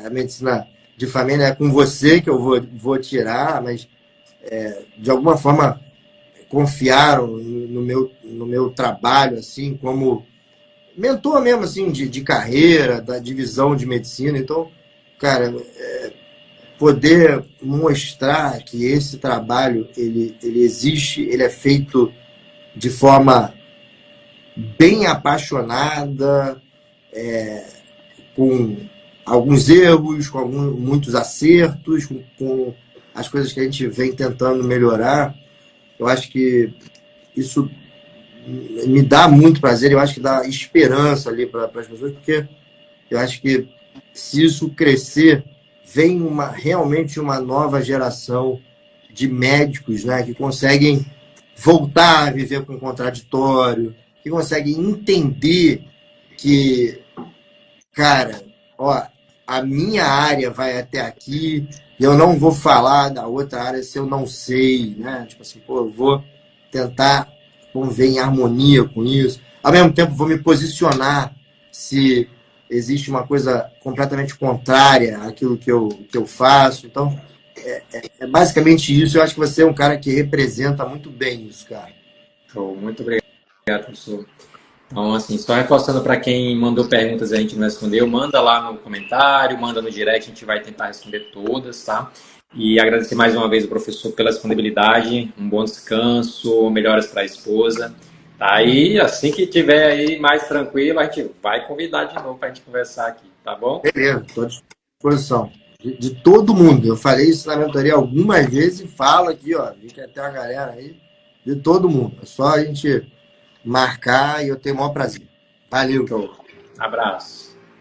a medicina de família, é com você que eu vou tirar, mas de alguma forma confiaram no meu trabalho, assim, como mentor mesmo, assim, de carreira, da divisão de medicina. Então, cara, poder mostrar que esse trabalho, ele existe, ele é feito de forma bem apaixonada, com alguns erros, com muitos acertos, com as coisas que a gente vem tentando melhorar. Eu acho que isso me dá muito prazer, eu acho que dá esperança ali para as pessoas, porque eu acho que se isso crescer, vem realmente uma nova geração de médicos, né, que conseguem voltar a viver com o contraditório, que conseguem entender que, cara, a minha área vai até aqui e eu não vou falar da outra área se eu não sei, né? Tipo assim, eu vou tentar conviver em harmonia com isso. Ao mesmo tempo, vou me posicionar se existe uma coisa completamente contrária àquilo que eu faço. Então, é basicamente isso. Eu acho que você é um cara que representa muito bem isso, cara. Show, muito obrigado, professor. Então, assim, só reforçando para quem mandou perguntas e a gente não respondeu, manda lá no comentário, manda no direct, a gente vai tentar responder todas, tá? E agradecer mais uma vez ao professor pela disponibilidade, um bom descanso, melhoras para a esposa. Tá aí, assim que tiver aí mais tranquilo, a gente vai convidar de novo para a gente conversar aqui, tá bom? Beleza, estou à disposição. De todo mundo. Eu falei isso na mentoria algumas vezes e falo aqui, ó. Vi que tem uma galera aí de todo mundo. É só a gente marcar e eu tenho o maior prazer. Valeu. Show. Abraço.